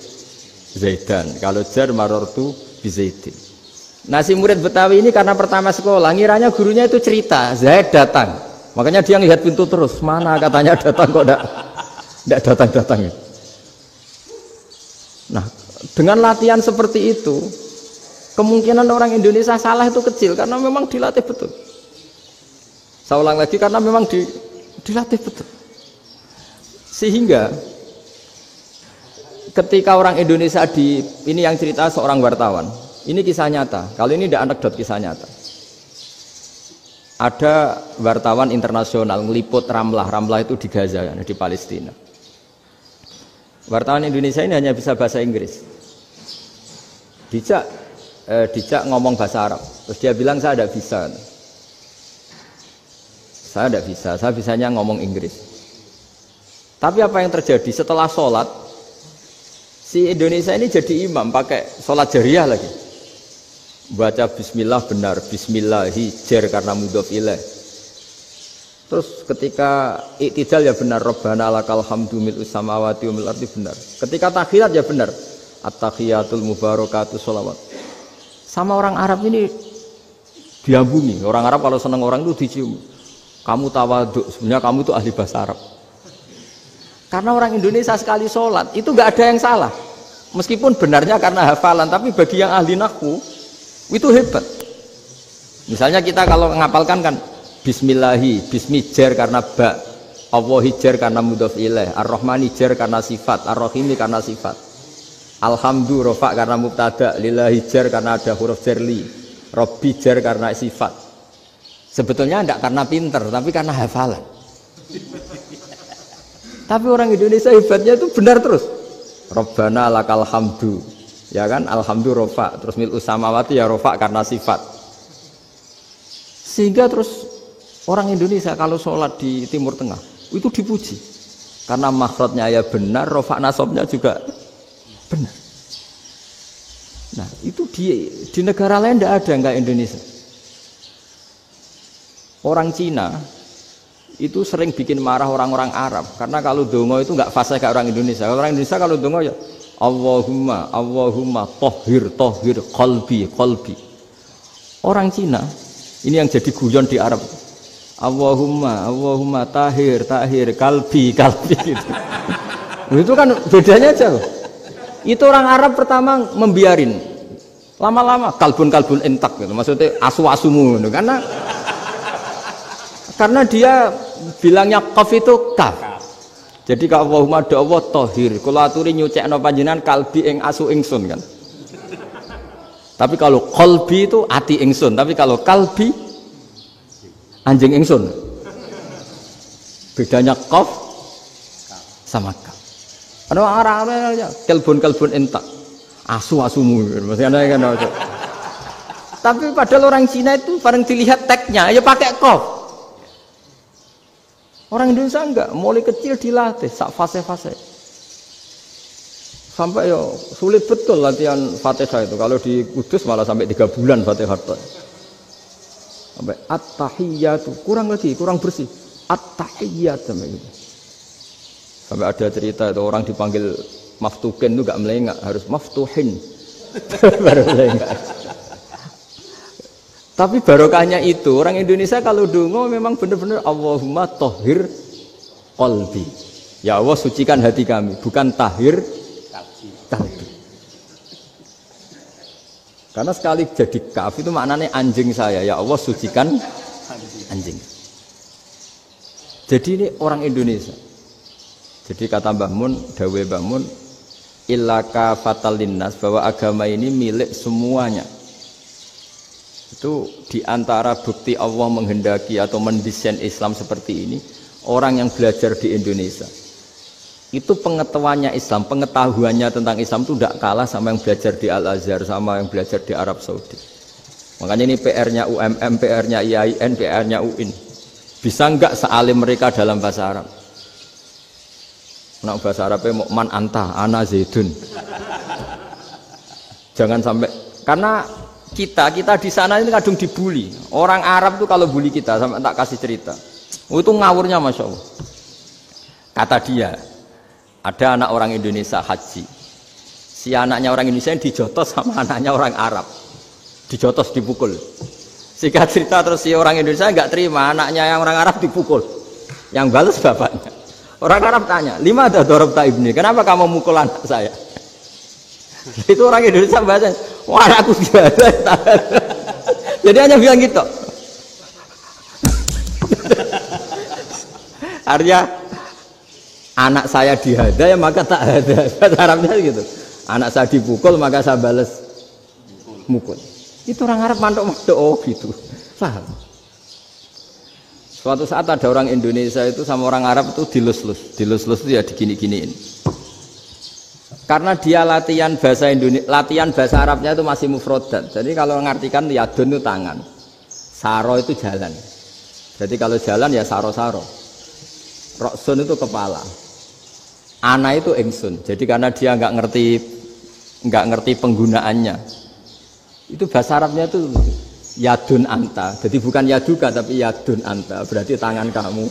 Zaidan, kalau jar marortu bi Zaidin. Nah si murid Betawi ini karena pertama sekolah ngiranya gurunya itu cerita Zaid datang, makanya dia ngelihat pintu terus mana katanya datang kok enggak datang-datang. Nah dengan latihan seperti itu kemungkinan orang Indonesia salah itu kecil karena memang dilatih betul. Saya ulang lagi karena memang dilatih betul. Sehingga ketika orang Indonesia ini yang cerita seorang wartawan, ini kisah nyata. Kalau ini tidak anekdot, kisah nyata. Ada wartawan internasional ngeliput Ramlah itu di Gaza, di Palestina. Wartawan Indonesia ini hanya bisa bahasa Inggris. Dijak ngomong bahasa Arab. Terus dia bilang saya tidak bisa. Saya tidak bisa, saya bisanya ngomong Inggris. Tapi apa yang terjadi setelah sholat, si Indonesia ini jadi imam, pakai sholat jariah lagi. Baca bismillah benar, bismillahi jar karena mudhof ilaih. Terus ketika iktidal ya benar, Rabbana lakal hamdu mil'us samawati wa mil'ul ardi benar. Ketika tahiyat ya benar, at-tahiyatul mubarakatuh sholawat. Sama orang Arab ini diambungi, orang Arab kalau senang orang itu dicium. Kamu tawaduk, sebenarnya kamu itu ahli bahasa Arab. Karena orang Indonesia sekali sholat itu nggak ada yang salah. Meskipun benarnya karena hafalan, tapi bagi yang ahli nahwu itu hebat. Misalnya kita kalau ngapalkan kan Bismillahi, Bismijar karena ba, Allahi jar karena mudhof ilaih, Ar-Rahmani jar karena sifat, Ar-Rahimi karena sifat, Alhamdu rofa karena mubtada, Lillahi jar karena ada huruf jarli, Robbi jar karena sifat. Sebetulnya tidak karena pinter, tapi karena hafalan. Tapi orang Indonesia hebatnya itu benar terus. Rabbana lakal hamdu, ya kan? Alhamdu rofa, terus mil'us samawati ya rofa karena sifat. Sehingga terus orang Indonesia kalau sholat di Timur Tengah itu dipuji. Karena makhrajnya ya benar, rofa nasabnya juga benar. Nah itu di negara lain tidak ada, enggak Indonesia. Orang Cina itu sering bikin marah orang-orang Arab karena kalau dongo itu nggak fasih kayak orang Indonesia. Orang Indonesia kalau dongo ya Allahumma tohir qalbi. Orang Cina ini yang jadi guyon di Arab. Allahumma tahir kalbi gitu. Itu kan bedanya jauh. Itu orang Arab pertama membiarin, lama-lama kalbun entak gitu. Maksudnya asu-asumu gitu. Karena dia bilangnya qaf itu kaf. Jadi kalau Allahumma do Allah tohir, kula aturi nyucekno panjenengan kalbi ing asu ingsun kan. Tapi kalau qalbi itu ati ingsun, tapi kalau kalbi anjing ingsun. Bedanya qaf sama kaf. Ada orang ya kalbun entak. Asu-asumu maksudnya kan. Tapi padahal orang Cina itu paling dilihat teksnya ya pakai qaf. Orang Indonesia enggak, mulai kecil dilatih sak fase-fase. Sampai ya sulit betul latihan Fatihah itu. Kalau di Kudus malah sampai 3 bulan Fatihah. Sampai at-tahiyyatu, kurang lagi, kurang bersih. At-tahiyyat sampai gitu. Sampai ada cerita itu orang dipanggil maftuhin itu enggak melengak, harus maftuhin. Baru melengak. Tapi barokahnya itu orang Indonesia kalau dongo memang benar-benar Allahumma tahhir qalbi. Ya Allah sucikan hati kami, bukan tahhir kalbi. Karena sekali jadi kaf itu maknanya anjing saya. Ya Allah sucikan anjing. Jadi ini orang Indonesia. Jadi kata Mbah Mun, dawe Mbah Mun, illaka fatal linnas, bahwa agama ini milik semuanya. Itu diantara bukti Allah menghendaki atau mendesain Islam seperti ini, orang yang belajar di Indonesia. Itu pengetahuannya Islam, pengetahuannya tentang Islam itu tidak kalah sama yang belajar di Al-Azhar, sama yang belajar di Arab Saudi. Makanya ini PR-nya UMM, PR-nya IAIN, PR-nya UIN. Bisa enggak sealim mereka dalam bahasa Arab? Nah, bahasa Arabnya man anta, ana zaidun. Jangan sampai, karena kita di sana ini kadung dibully. Orang Arab tuh kalau bully kita, sampai tak kasih cerita. Itu ngawurnya Masya Allah. Kata dia, ada anak orang Indonesia haji. Si anaknya orang Indonesia yang dijotos sama anaknya orang Arab. Dijotos, dipukul. Singkat cerita terus si orang Indonesia nggak terima, anaknya yang orang Arab dipukul. Yang balas bapaknya. Orang Arab tanya, lima ada dorobta ibni, kenapa kamu mukul anak saya? Itu orang Indonesia bahasa, wah aku biasa. Jadi hanya bilang gitu. Artinya anak saya dihada ya maka tak ada. Bahasa Arabnya gitu. Anak saya dipukul maka saya balas mukul. Itu orang Arab mantuk-mantuk oh gitu. Paham? Suatu saat ada orang Indonesia itu sama orang Arab itu dilus-lus. Dilus-lus itu ya digini-giniin. Karena dia latihan bahasa Indonesia, latihan bahasa Arabnya itu masih mufrodat. Jadi kalau mengartikan yadun itu tangan, saro itu jalan. Jadi kalau jalan ya saro-saro. Roksun itu kepala, ana itu ingsun. Jadi karena dia nggak ngerti penggunaannya, itu bahasa Arabnya itu yadun anta. Jadi bukan yaduka tapi yadun anta. Berarti tangan kamu.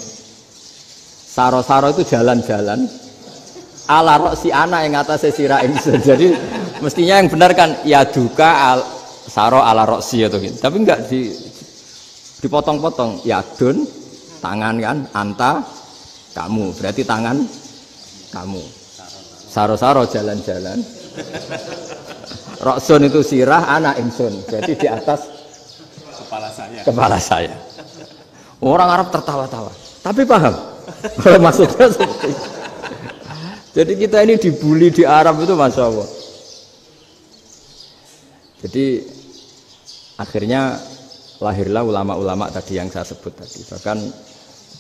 Saro-saro itu jalan-jalan. Ala roksi ana yang atas sirah ingsun. Jadi mestinya yang benar kan yaduka saro ala roksi atau gitu. Tapi enggak dipotong-potong. Yadun tangan kan, anta kamu. Berarti tangan kamu. Saro-saro jalan-jalan. Roksun itu sirah, anak ingsun. Jadi di atas kepala saya. Orang Arab tertawa-tawa. Tapi paham. Kalau maksudnya seperti itu. Jadi kita ini dibully di Arab itu Masya Allah. Jadi akhirnya lahirlah ulama-ulama tadi yang saya sebut tadi. Bahkan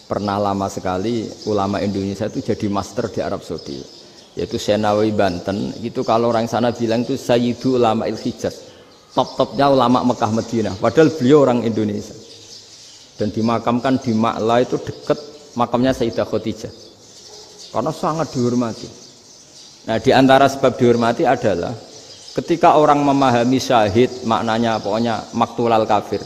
pernah lama sekali ulama Indonesia itu jadi master di Arab Saudi. Yaitu Senawi Banten. Itu kalau orang sana bilang itu Sayyidu Ulama Il-Hijaz. Top-topnya ulama Mekah Madinah. Padahal beliau orang Indonesia. Dan dimakamkan di Ma'la itu dekat makamnya Sayyidah Khadijah. Karena sangat dihormati. Nah, di antara sebab dihormati adalah ketika orang memahami syahid, maknanya pokoknya maktulal kafir.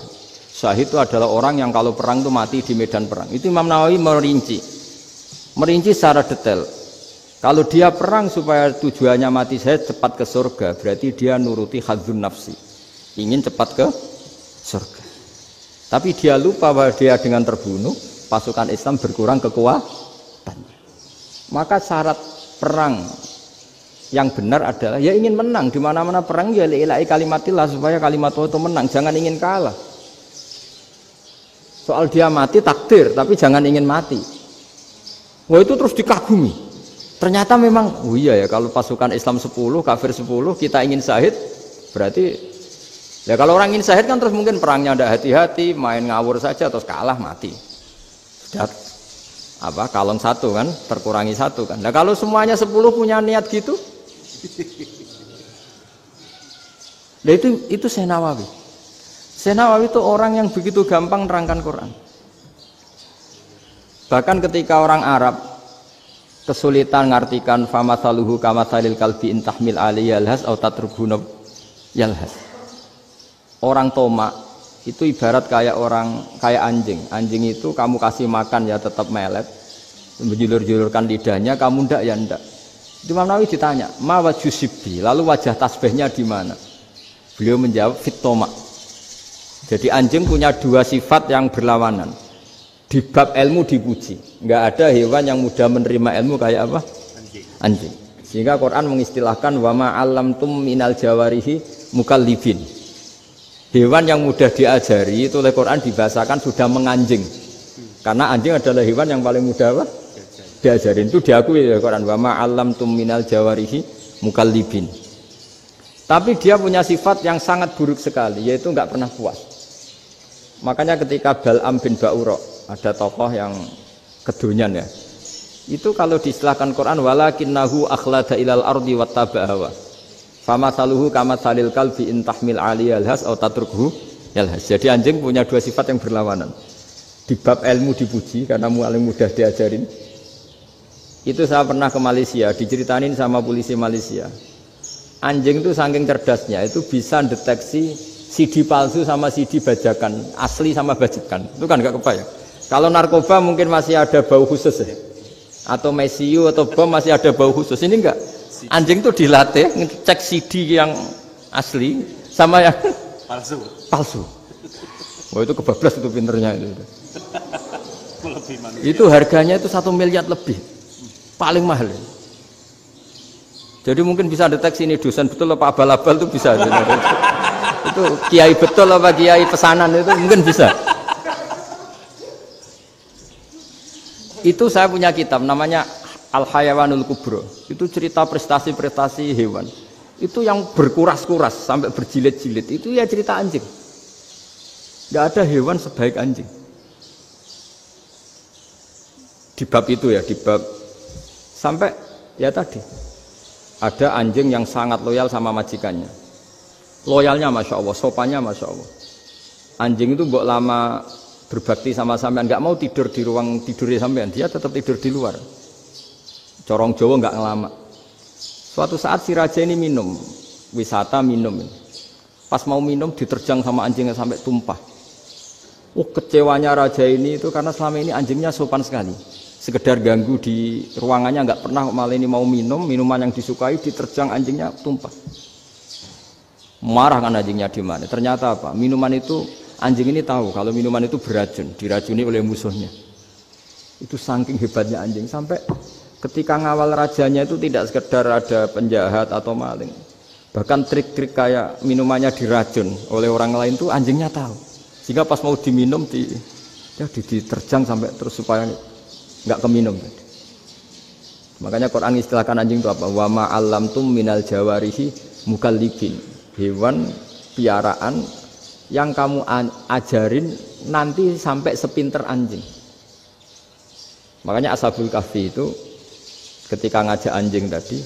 Syahid itu adalah orang yang kalau perang itu mati di medan perang. Itu Imam Nawawi merinci secara detail. Kalau dia perang supaya tujuannya mati syahid cepat ke surga, berarti dia nuruti hadzun nafsi. Ingin cepat ke surga. Tapi dia lupa bahwa dia dengan terbunuh, pasukan Islam berkurang kekuatan. Maka syarat perang yang benar adalah ya ingin menang. Di mana-mana perang ya ilahi kalimatillah supaya kalimat Allah itu menang. Jangan ingin kalah. Soal dia mati takdir, tapi jangan ingin mati. Wah itu terus dikagumi. Ternyata memang, oh iya ya kalau pasukan Islam 10, kafir 10, kita ingin syahid, berarti ya kalau orang ingin syahid kan terus mungkin perangnya ada hati-hati, main ngawur saja terus kalah mati. Sudah kalon satu kan, terkurangi satu kan. Nah kalau semuanya 10 punya niat gitu, nah itu Syekh Nawawi. Syekh Nawawi itu orang yang begitu gampang nerangkan Quran. Bahkan ketika orang Arab kesulitan ngartikan famathaluhu kamathalil kalbi in tahmil alaihi yalhas aw tatruku yalhas. Orang Tomak itu ibarat kayak anjing. Anjing itu kamu kasih makan ya tetap melet, menjulur-julurkan lidahnya, kamu ndak ya ndak. Imam Nawawi ditanya, "Ma wajhu sibbi?" Lalu wajah tasbihnya di mana? Beliau menjawab, "Fit Tomak." Jadi anjing punya dua sifat yang berlawanan. Di bab ilmu dipuji, nggak ada hewan yang mudah menerima ilmu kayak apa? Anjing. Sehingga Quran mengistilahkan wama alamtum minal jawarihi mukallibin. Hewan yang mudah diajari itu oleh Quran dibahasakan sudah menganjing. Karena anjing adalah hewan yang paling mudah apa? Diajarin. Itu diakui oleh Quran wama alamtum minal jawarihi mukallibin. Tapi dia punya sifat yang sangat buruk sekali, yaitu nggak pernah puas. Makanya ketika Bal'am bin Ba'ura, ada tokoh yang kedonyan ya. Itu kalau diistilahkan Quran walakinnahu akhlada ilal ardi wattaba'a hawa. Famathaluhu kamathalil kalbi in tahmil 'alaihi yalhas aw tatrukhu yalhas. Jadi anjing punya dua sifat yang berlawanan. Di bab ilmu dipuji karena paling mudah diajarin. Itu saya pernah ke Malaysia, diceritain sama polisi Malaysia. Anjing itu saking cerdasnya itu bisa deteksi CD palsu sama CD bajakan, asli sama bajakan. Itu kan enggak kebayang. Kalau narkoba mungkin masih ada bau khusus ya. Atau mesiu atau bom masih ada bau khusus. Ini enggak. Anjing itu dilatih ngecek CD yang asli sama yang palsu. Wah itu kebablas itu pinternya itu. Itu harganya itu 1 miliar lebih. Paling mahal. Jadi mungkin bisa deteksi ini dosen betul apa abal-abal itu bisa. Itu kiai betul apa kiai pesanan itu mungkin bisa. Itu saya punya kitab namanya Al-Hayawanul Kubro. Itu cerita prestasi-prestasi hewan. Itu yang berkuras-kuras sampai berjilid-jilid. Itu ya cerita anjing. Nggak ada hewan sebaik anjing. Di bab itu ya, di bab sampai ya tadi ada anjing yang sangat loyal sama majikannya. Loyalnya Masya Allah, sopannya Masya Allah. Anjing itu mbok lama berbakti sama sampean, nggak mau tidur di ruang tidurnya sampean, dia tetap tidur di luar. Corong Jawa nggak ngelama. Suatu saat si raja ini minum, wisata minum. Pas mau minum diterjang sama anjingnya sampai tumpah. Kecewanya raja ini itu karena selama ini anjingnya sopan sekali. Sekedar ganggu di ruangannya nggak pernah, malah ini mau minum, minuman yang disukai diterjang anjingnya tumpah. Marah kan anjingnya di mana? Ternyata apa? Minuman itu anjing ini tahu kalau minuman itu beracun, diracuni oleh musuhnya. Itu saking hebatnya anjing sampai ketika ngawal rajanya itu tidak sekedar ada penjahat atau maling. Bahkan trik-trik kayak minumannya diracun oleh orang lain itu anjingnya tahu. Sehingga pas mau diminum diterjang sampai terus supaya nggak keminum. Makanya Quran istilahkan anjing itu apa? Wa ma 'allamtum minal jawarihi mukallibin. Hewan piaraan yang kamu ajarin nanti sampai sepinter anjing. Makanya Ashabul Kahfi itu ketika ngajak anjing tadi,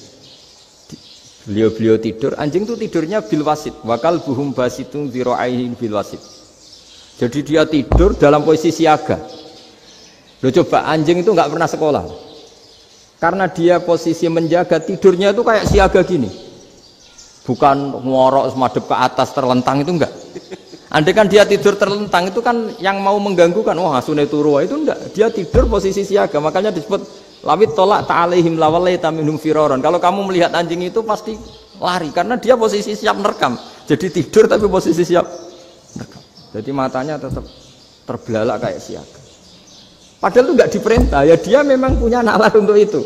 beliau tidur, anjing itu tidurnya bil wasit, wakal buhum basitun dzira'aihi bil wasit. Jadi dia tidur dalam posisi siaga. Loh coba anjing itu nggak pernah sekolah, karena dia posisi menjaga, tidurnya itu kayak siaga gini. Bukan ngorok madep ke atas terlentang, itu enggak. Andai kan dia tidur terlentang itu kan yang mau mengganggu kan, wah asune turu, itu enggak. Dia tidur posisi siaga, makanya disebut lawit tolak ta'alaihim lawalaita minhum firaron. Kalau kamu melihat anjing itu pasti lari karena dia posisi siap merekam. Jadi tidur tapi posisi siap merekam. Jadi matanya tetap terbelalak kayak siaga. Padahal itu enggak diperintah, ya dia memang punya nalar untuk itu.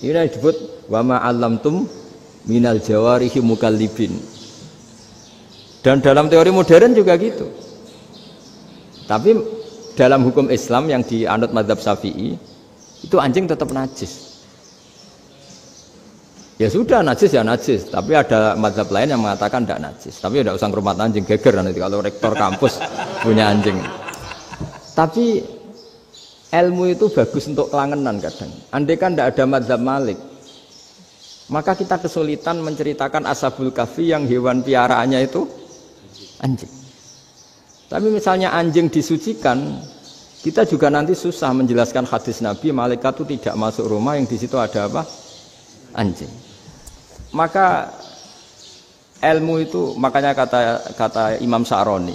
Ini disebut wa ma 'allamtum minal jawarihi mukallibin. Dan dalam teori modern juga gitu. Tapi dalam hukum Islam yang dianut mazhab Syafi'i itu anjing tetap najis. Ya sudah najis ya najis, tapi ada mazhab lain yang mengatakan tidak najis. Tapi tidak usah ngurmat anjing, geger nanti kalau rektor kampus punya anjing. Tapi ilmu itu bagus untuk kelangenan kadang. Andai kan tidak ada mazhab Malik, maka kita kesulitan menceritakan Ashabul Kahfi yang hewan piaraannya itu anjing. Tapi misalnya anjing disucikan, Kita juga nanti susah menjelaskan hadis Nabi, malaikat itu tidak masuk rumah yang di situ ada apa? Anjing. Maka ilmu itu, makanya kata Imam Sa'roni,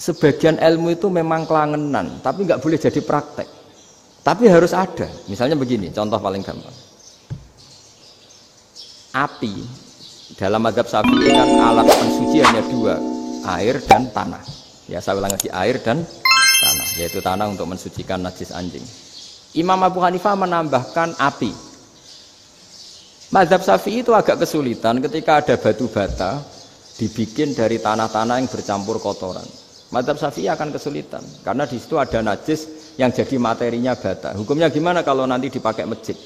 sebagian ilmu itu memang kelangenan, tapi nggak boleh jadi praktek. Tapi harus ada. Misalnya begini, contoh paling gampang. Api dalam mazhab Syafi'i kan alat pensuci hanya dua, air dan tanah. Ya saya ulang lagi, air dan tanah, yaitu tanah untuk mensucikan najis anjing. Imam Abu Hanifah menambahkan api. Mazhab Syafi'i itu agak kesulitan ketika ada batu bata dibikin dari tanah-tanah yang bercampur kotoran. Mazhab Syafi'i akan kesulitan karena di situ ada najis yang jadi materinya bata. Hukumnya gimana kalau nanti dipakai masjid?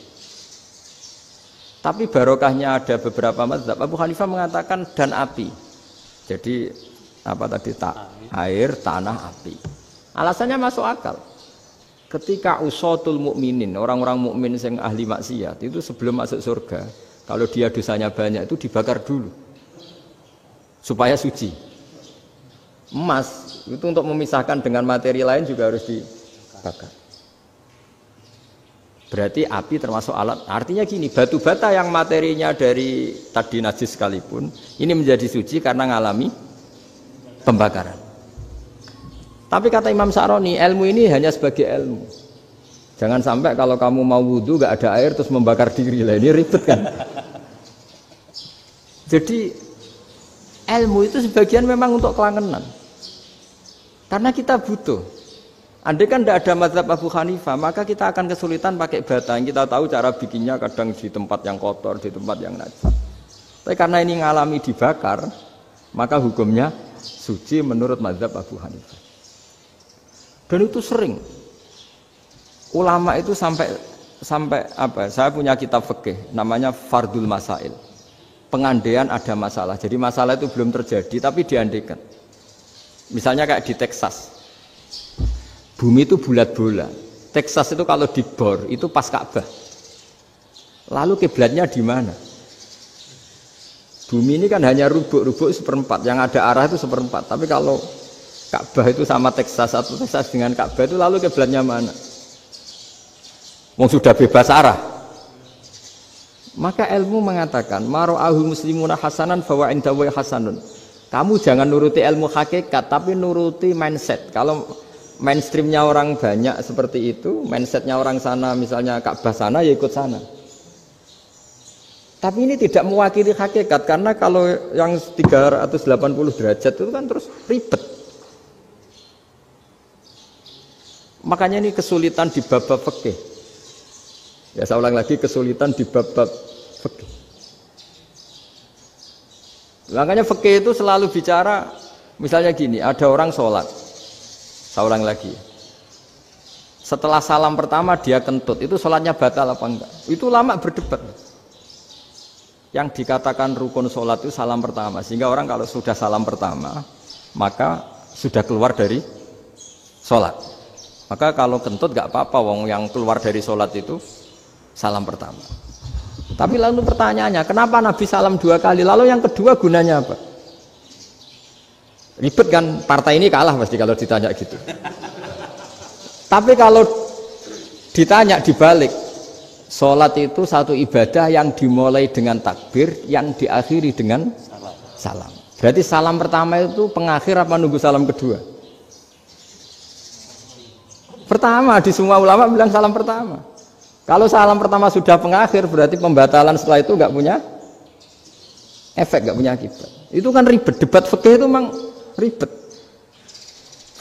Tapi barokahnya ada beberapa mazhab. Abu Hanifah mengatakan dan api. Jadi apa tadi, air, tanah, api. Alasannya masuk akal. Ketika usatul mukminin, orang-orang mukmin yang ahli maksiat itu sebelum masuk surga, kalau dia dosanya banyak itu dibakar dulu supaya suci. Emas itu untuk memisahkan dengan materi lain juga harus dibakar. Berarti api termasuk alat. Artinya gini, batu bata yang materinya dari tadi najis sekalipun ini menjadi suci karena mengalami pembakaran. Tapi kata Imam Sa'roni, ilmu ini hanya sebagai ilmu. Jangan sampai kalau kamu mau wudhu gak ada air terus membakar diri lah, ini ribet kan. Jadi ilmu itu sebagian memang untuk kelangenan. Karena kita butuh. Andai kan tidak ada mazhab Abu Hanifah, maka kita akan kesulitan pakai bata. Yang kita tahu cara bikinnya kadang di tempat yang kotor, di tempat yang najis. Tapi karena ini ngalami dibakar, maka hukumnya suci menurut mazhab Abu Hanifah. Dan itu sering ulama itu sampai apa? Saya punya kitab fikih namanya Fardul Masail. Pengandaian ada masalah. Jadi masalah itu belum terjadi tapi diandaikan. Misalnya kayak di Texas. Bumi itu bulat bola. Texas itu kalau dibor itu pas Ka'bah. Lalu kiblatnya di mana? Bumi ini kan hanya rubuk-rubuk seperempat. Yang ada arah itu seperempat. Tapi kalau Ka'bah itu sama Texas atau Texas dengan Ka'bah itu lalu kiblatnya mana? Wong sudah bebas arah. Maka ilmu mengatakan mara'ahu muslimuna hasanan fawa indahu hasanun. Kamu jangan nuruti ilmu hakikat tapi nuruti mindset. Kalau mainstreamnya orang banyak seperti itu, mindsetnya orang sana misalnya Ka'bah sana ya ikut sana. Tapi ini tidak mewakili hakikat karena kalau yang 380 derajat itu kan terus ribet. Makanya ini kesulitan di bab-bab fikih. Ya saya ulang lagi, kesulitan di bab-bab fikih. Makanya fikih itu selalu bicara, misalnya gini, ada orang sholat. Saya ulang lagi. Setelah salam pertama dia kentut, itu sholatnya batal apa enggak? Itu lama berdebat. Yang dikatakan rukun sholat itu salam pertama. Sehingga orang kalau sudah salam pertama, maka sudah keluar dari sholat. Maka kalau kentut gak apa-apa, wong yang keluar dari sholat itu salam pertama. Tapi lalu pertanyaannya, kenapa Nabi salam 2 kali? Lalu yang kedua gunanya apa? Ribet kan, partai ini kalah pasti kalau ditanya gitu. Tapi kalau ditanya dibalik, sholat itu satu ibadah yang dimulai dengan takbir, yang diakhiri dengan salam. Berarti salam pertama itu pengakhir apa nunggu salam kedua? Pertama, di semua ulama bilang salam pertama. Kalau salam pertama sudah pengakhir, berarti pembatalan setelah itu nggak punya efek, nggak punya akibat. Itu kan ribet. Debat fikih itu memang ribet.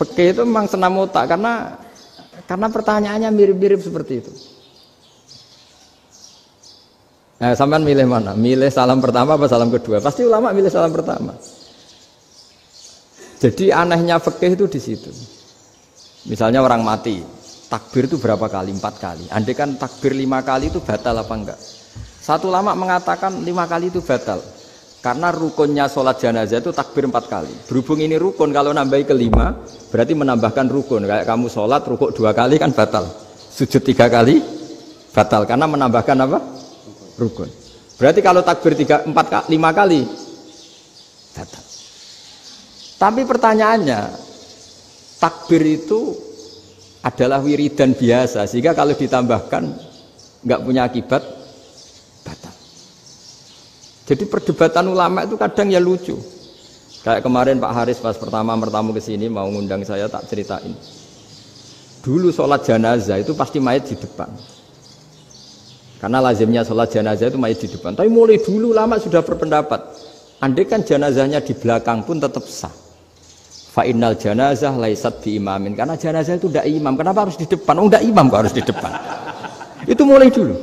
Fikih itu memang senam otak karena pertanyaannya mirip-mirip seperti itu. Nah, sampean milih mana? Milih salam pertama apa salam kedua? Pasti ulama milih salam pertama. Jadi anehnya fikih itu di situ. Misalnya orang mati, takbir itu berapa kali? 4 kali. Andai kan takbir 5 kali itu batal apa enggak? Satu ulama mengatakan 5 kali itu batal. Karena rukunnya sholat jenazah itu takbir 4 kali. Berhubung ini rukun, kalau nambahi ke 5, berarti menambahkan rukun. Kayak kamu sholat, rukuk 2 kali kan batal. Sujud 3 kali, batal. Karena menambahkan apa? Rukun. Berarti kalau takbir 5 kali, batal. Tapi pertanyaannya, takbir itu adalah wiridan biasa, sehingga kalau ditambahkan nggak punya akibat batal. Jadi perdebatan ulama itu kadang ya lucu. Kayak kemarin Pak Haris pas pertama bertamu ke sini mau ngundang saya, tak ceritain. Dulu sholat jenazah itu pasti mayat di depan. Karena lazimnya sholat jenazah itu mayat di depan. Tapi mulai dulu lama sudah berpendapat, andai kan jenazahnya di belakang pun tetap sah. Fa innal janazah laisat bi imamin. Karena jenazah itu tidak imam. Kenapa harus di depan? Oh, tidak imam kok harus di depan. Itu mulai dulu.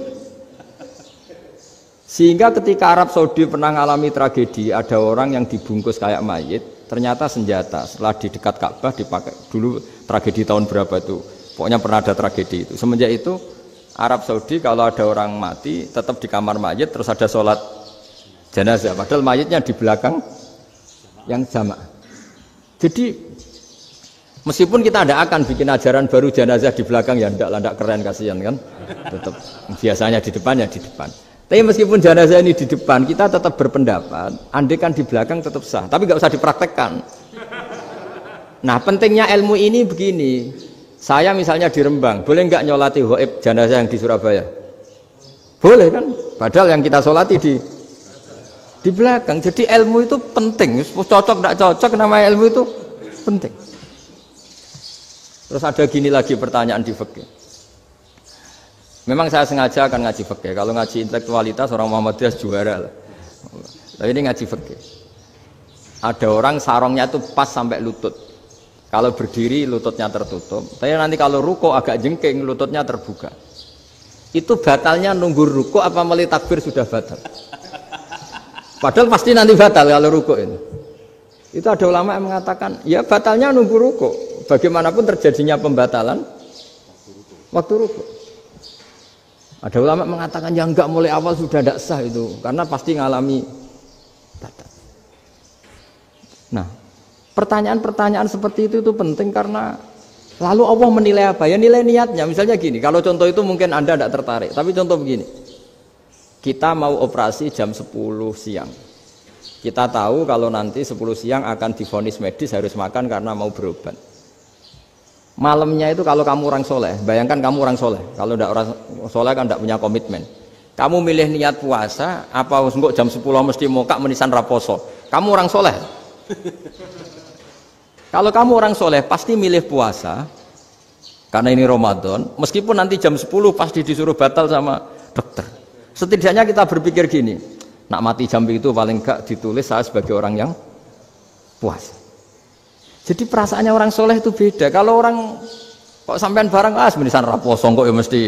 Sehingga ketika Arab Saudi pernah mengalami tragedi, ada orang yang dibungkus kayak mayit, ternyata senjata. Setelah di dekat Ka'bah dipakai. Dulu tragedi tahun berapa itu? Pokoknya pernah ada tragedi itu. Semenjak itu Arab Saudi kalau ada orang mati tetap di kamar mayit, terus ada sholat jenazah. Padahal mayitnya di belakang yang jamaah. Jadi meskipun kita tidak akan bikin ajaran baru jenazah di belakang, ya tidak keren, kasihan kan. Tetap biasanya di depan ya di depan. Tapi meskipun jenazah ini di depan, kita tetap berpendapat, andai kan di belakang tetap sah, tapi nggak usah dipraktekkan. Nah, pentingnya ilmu ini begini. Saya misalnya di Rembang, boleh nggak nyolati ghaib jenazah yang di Surabaya? Boleh kan? Padahal yang kita solati di belakang. Jadi ilmu itu penting. Cocok nggak cocok, nama ilmu itu penting. Terus ada gini lagi pertanyaan di fikih. Memang saya sengaja akan ngaji fikih. Kalau ngaji intelektualitas orang Muhammadiyah juara lah. Tapi ini ngaji fikih. Ada orang sarongnya itu pas sampai lutut. Kalau berdiri lututnya tertutup. Tapi nanti kalau ruko agak jengking lututnya terbuka. Itu batalnya nunggu ruko apa mulai takbir sudah batal? Padahal pasti nanti batal kalau ruko ini. Itu ada ulama yang mengatakan, ya batalnya nunggu ruko. Bagaimanapun terjadinya pembatalan waktu ruko. Ada ulama mengatakan yang enggak mulai awal sudah tidak sah itu, karena pasti ngalami batal. Nah, pertanyaan-pertanyaan seperti itu penting karena lalu Allah menilai apa? Ya nilai niatnya. Misalnya gini, kalau contoh itu mungkin Anda tidak tertarik, tapi contoh begini. Kita mau operasi jam 10 siang. Kita tahu kalau nanti 10 siang akan divonis medis harus makan karena mau berobat. Malamnya itu kalau kamu orang soleh, bayangkan kamu orang soleh. Kalau tidak orang soleh kan tidak punya komitmen. Kamu milih niat puasa, apa enggak jam 10 mesti mokak menisan raposo. Kamu orang soleh. Kalau kamu orang soleh pasti milih puasa, karena ini Ramadan. Meskipun nanti jam 10 pasti disuruh batal sama dokter. Setidaknya kita berpikir gini, nak mati jam itu paling enggak ditulis saya sebagai orang yang puasa. Jadi perasaannya orang soleh itu beda. Kalau orang kok sampean barang menisan raposo kok ya mesti.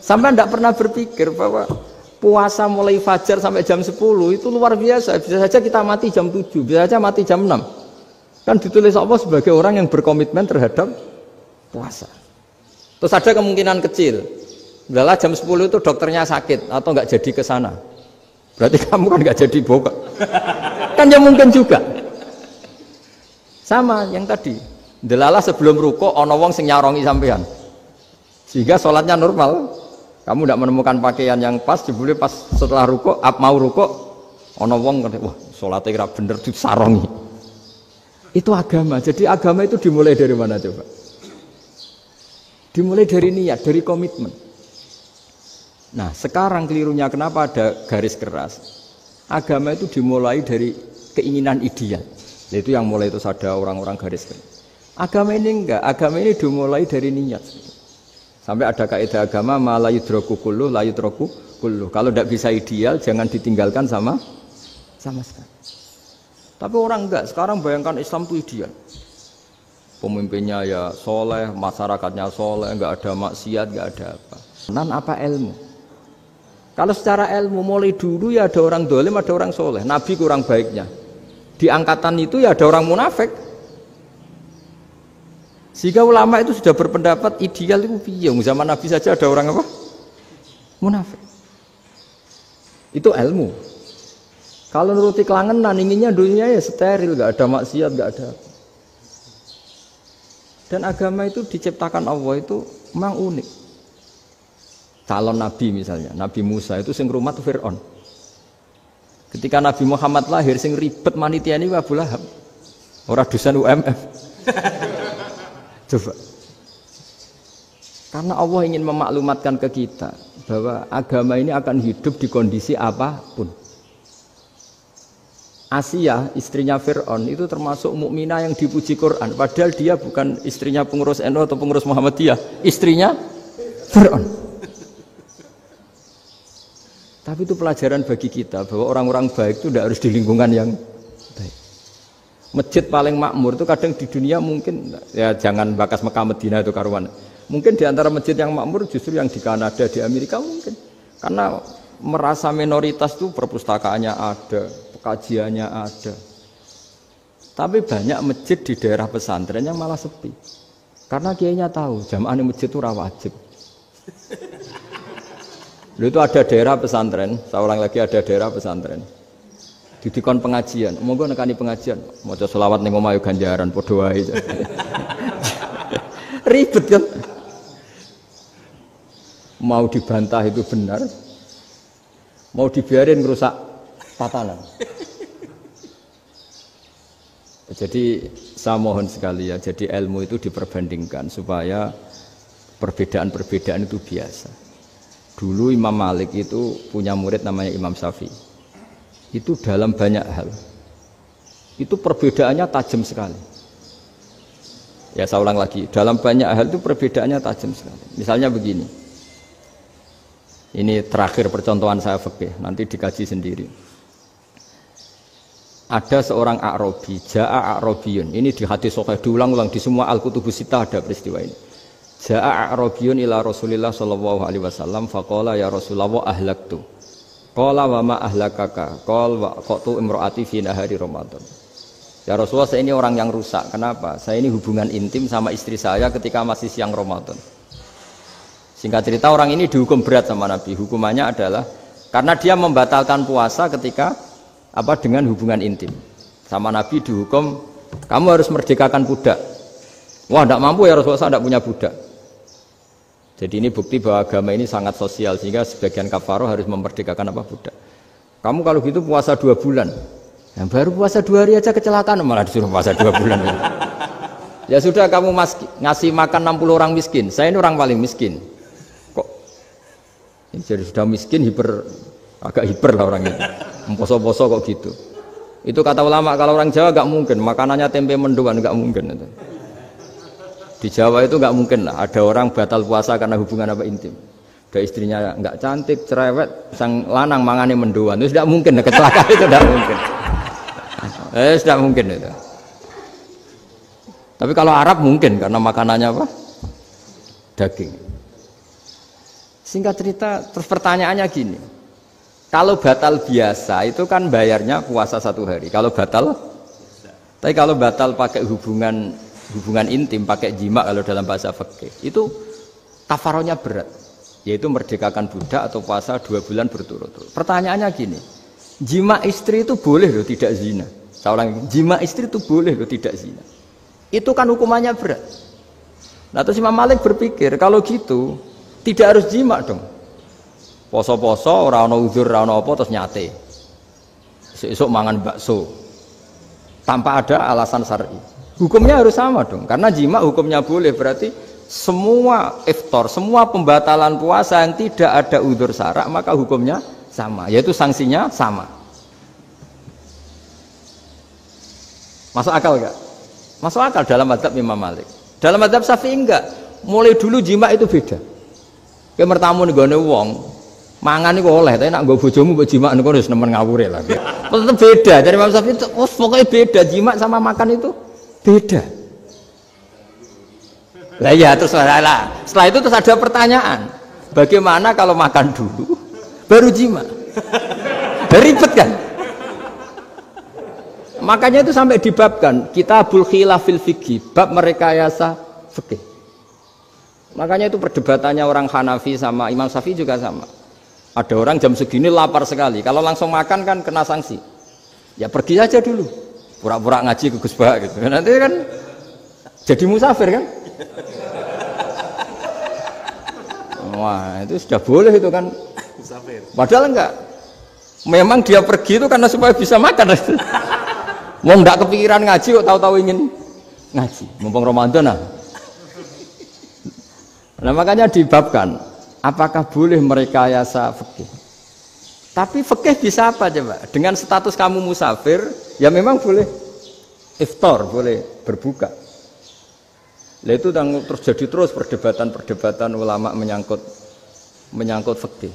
Sampean tidak pernah berpikir bahwa puasa mulai fajar sampai jam 10 itu luar biasa. Bisa saja kita mati jam 7, bisa saja mati jam 6. Kan ditulis Allah sebagai orang yang berkomitmen terhadap puasa. Terus ada kemungkinan kecil. Adalah jam 10 itu dokternya sakit atau nggak jadi ke sana. Berarti kamu kan nggak jadi buka. Kan ya mungkin juga. Sama yang tadi, delalah sebelum ruko ono wong sing nyarongi sampean, sehingga sholatnya normal. Kamu tidak menemukan pakaian yang pas, jebule pas setelah ruko, mau ruko, ono wong wah sholatnya kira bener disarongi. Itu agama. Jadi agama itu dimulai dari mana coba? Dimulai dari niat, dari komitmen. Nah sekarang kelirunya kenapa ada garis keras? Agama itu dimulai dari keinginan ideal. Itu yang mulai itu ada orang-orang garis keras. Agama ini enggak, agama ini dimulai dari niat. Sampai ada kaidah agama la yudraku kullu la yudraku kullu. Kalau tidak bisa ideal jangan ditinggalkan sama sekali. Tapi orang enggak, sekarang bayangkan Islam itu ideal. Pemimpinnya ya soleh, masyarakatnya soleh, enggak ada maksiat, enggak ada apa. Nan apa ilmu? Kalau secara ilmu mulai dulu ya ada orang dolim, ada orang soleh. Nabi kurang baiknya. Di angkatan itu ya ada orang munafik. Sehingga ulama itu sudah berpendapat ideal itu piye? Zaman Nabi saja ada orang apa? Munafik. Itu ilmu. Kalau nuruti kelangenan inginnya dunia ya steril, gak ada maksiat, gak ada. Dan agama itu diciptakan Allah itu memang unik. Calon Nabi misalnya, Nabi Musa itu sing rumat Fir'aun. Ketika Nabi Muhammad lahir, sing ribet manitia ini Abu Lahab. Orang dosen UMF. Coba. Karena Allah ingin memaklumatkan ke kita bahwa agama ini akan hidup di kondisi apapun. Asiyah, istrinya Fir'aun itu termasuk mukminah yang dipuji Quran. Padahal dia bukan istrinya pengurus NU atau pengurus Muhammadiyah, istrinya Fir'aun. Tapi itu pelajaran bagi kita bahwa orang-orang baik itu tidak harus di lingkungan yang baik. Masjid paling makmur itu kadang di dunia mungkin, ya jangan bakas Mekah Medina itu karuan. Mungkin di antara masjid yang makmur justru yang di Kanada, di Amerika mungkin. Karena merasa minoritas itu perpustakaannya ada, kajiannya ada. Tapi banyak masjid di daerah pesantren yang malah sepi. Karena kiainya tahu jamaah di masjid itu wajib. Itu ada daerah pesantren, saya ulang lagi ada daerah pesantren. Didikon pengajian, monggo nekani pengajian, maca selawat ning omah yo ganjaran padha wae. Ribet kan? Mau dibantah itu benar, mau dibiarin ngerusak tatanan. Jadi saya mohon sekali ya, jadi ilmu itu diperbandingkan supaya perbedaan-perbedaan itu biasa. Dulu Imam Malik itu punya murid namanya Imam Syafi'i. Itu dalam banyak hal. Itu perbedaannya tajam sekali. Ya saya ulang lagi, dalam banyak hal itu perbedaannya tajam sekali. Misalnya begini. Ini terakhir percontohan saya fikih, nanti dikaji sendiri. Ada seorang A'rabi, Ja'a A'rabiyun. Ini di hadis sahih diulang-ulang di semua Al-Kutubus Sittah ada peristiwa ini. Ja'a A'rabiyun ila Rasulillah sallallahu alaihi wasallam faqala ya Rasulullah ahlaktu. Qala wa ma ahlakaka? Qala wa qatu imraati fi nahari Ramadan. Ya Rasulullah, saya ini orang yang rusak. Kenapa? Saya ini hubungan intim sama istri saya ketika masih siang Ramadan. Singkat cerita orang ini dihukum berat sama Nabi. Hukumannya adalah karena dia membatalkan puasa ketika dengan hubungan intim. Sama Nabi dihukum, kamu harus merdekakan budak. Wah, tidak mampu ya Rasulullah, saya tidak punya budak. Jadi ini bukti bahwa agama ini sangat sosial sehingga sebagian kafaroh harus memerdekakan budak. Kamu kalau gitu puasa 2 bulan. Yang baru puasa 2 hari aja kecelakaan malah disuruh puasa 2 bulan. Ya sudah kamu ngasih makan 60 orang miskin. Saya ini orang paling miskin. Kok ini jadi sudah miskin agak hiper lah orang itu. Poso-poso kok gitu. Itu kata ulama kalau orang Jawa gak mungkin makanannya tempe mendoan, gak mungkin itu. Di Jawa itu nggak mungkin lah, ada orang batal puasa karena hubungan intim. Ada istrinya nggak cantik, cerewet, sang lanang mangane mendoan, itu tidak mungkin, kecelakaan itu tidak mungkin. Tidak mungkin itu. Tapi kalau Arab mungkin karena makanannya daging. Singkat cerita, terus pertanyaannya gini, kalau batal biasa itu kan bayarnya puasa 1 hari. Kalau batal, tapi kalau batal pakai hubungan intim, pakai jima kalau dalam bahasa fikih itu kafarohnya berat, yaitu merdekakan budak atau puasa 2 bulan berturut-turut. Pertanyaannya gini, jima istri itu boleh loh tidak zina? Saya ulangi, jima istri itu boleh loh tidak zina? Itu kan hukumannya berat. Nah terus Imam Malik berpikir kalau gitu tidak harus jima dong. Poso-poso, ora ana uzur, ora ana apa terus nyate. Esuk mangan bakso tanpa ada alasan syar'i. Hukumnya harus sama dong, karena jima hukumnya boleh, berarti semua iftar, semua pembatalan puasa yang tidak ada udzur syarak maka hukumnya sama, yaitu sanksinya sama. Masuk akal enggak? Masuk akal dalam mazhab Imam Malik. Dalam mazhab Syafi'i enggak. Mulai dulu jima itu beda. Kayak mertamu nih gone wong, mangan iku oleh, tapi nak nggo bojomu mbok jima niku wis nemen ngawure lah. Tetep beda. Dari Imam Syafi'i itu pokoknya beda, jima sama makan itu beda. Lah ya terus setelah itu terus ada pertanyaan, bagaimana kalau makan dulu baru jima? Ribet kan? Makanya itu sampai dibabkan Kitabul Khilafil Fiqhi, bab merekayasa fikih. Makanya itu perdebatannya orang Hanafi sama Imam Syafi'i juga sama. Ada orang jam segini lapar sekali, kalau langsung makan kan kena sanksi. Ya pergi aja dulu, pura-pura ngaji ke Gus Bah gitu. Nanti kan jadi musafir kan? Wah itu sudah boleh itu kan? Musafir. Padahal enggak. Memang dia pergi itu karena supaya bisa makan. Mau enggak kepikiran ngaji kok tahu-tahu ingin ngaji. Mumpung Ramadan nah. Nah makanya dibabkan, apakah boleh merekayasa fikih? Tapi fikih bisa apa coba? Dengan status kamu musafir, ya memang boleh iftar, boleh berbuka. Lah itu terjadi terus perdebatan ulama menyangkut fikih.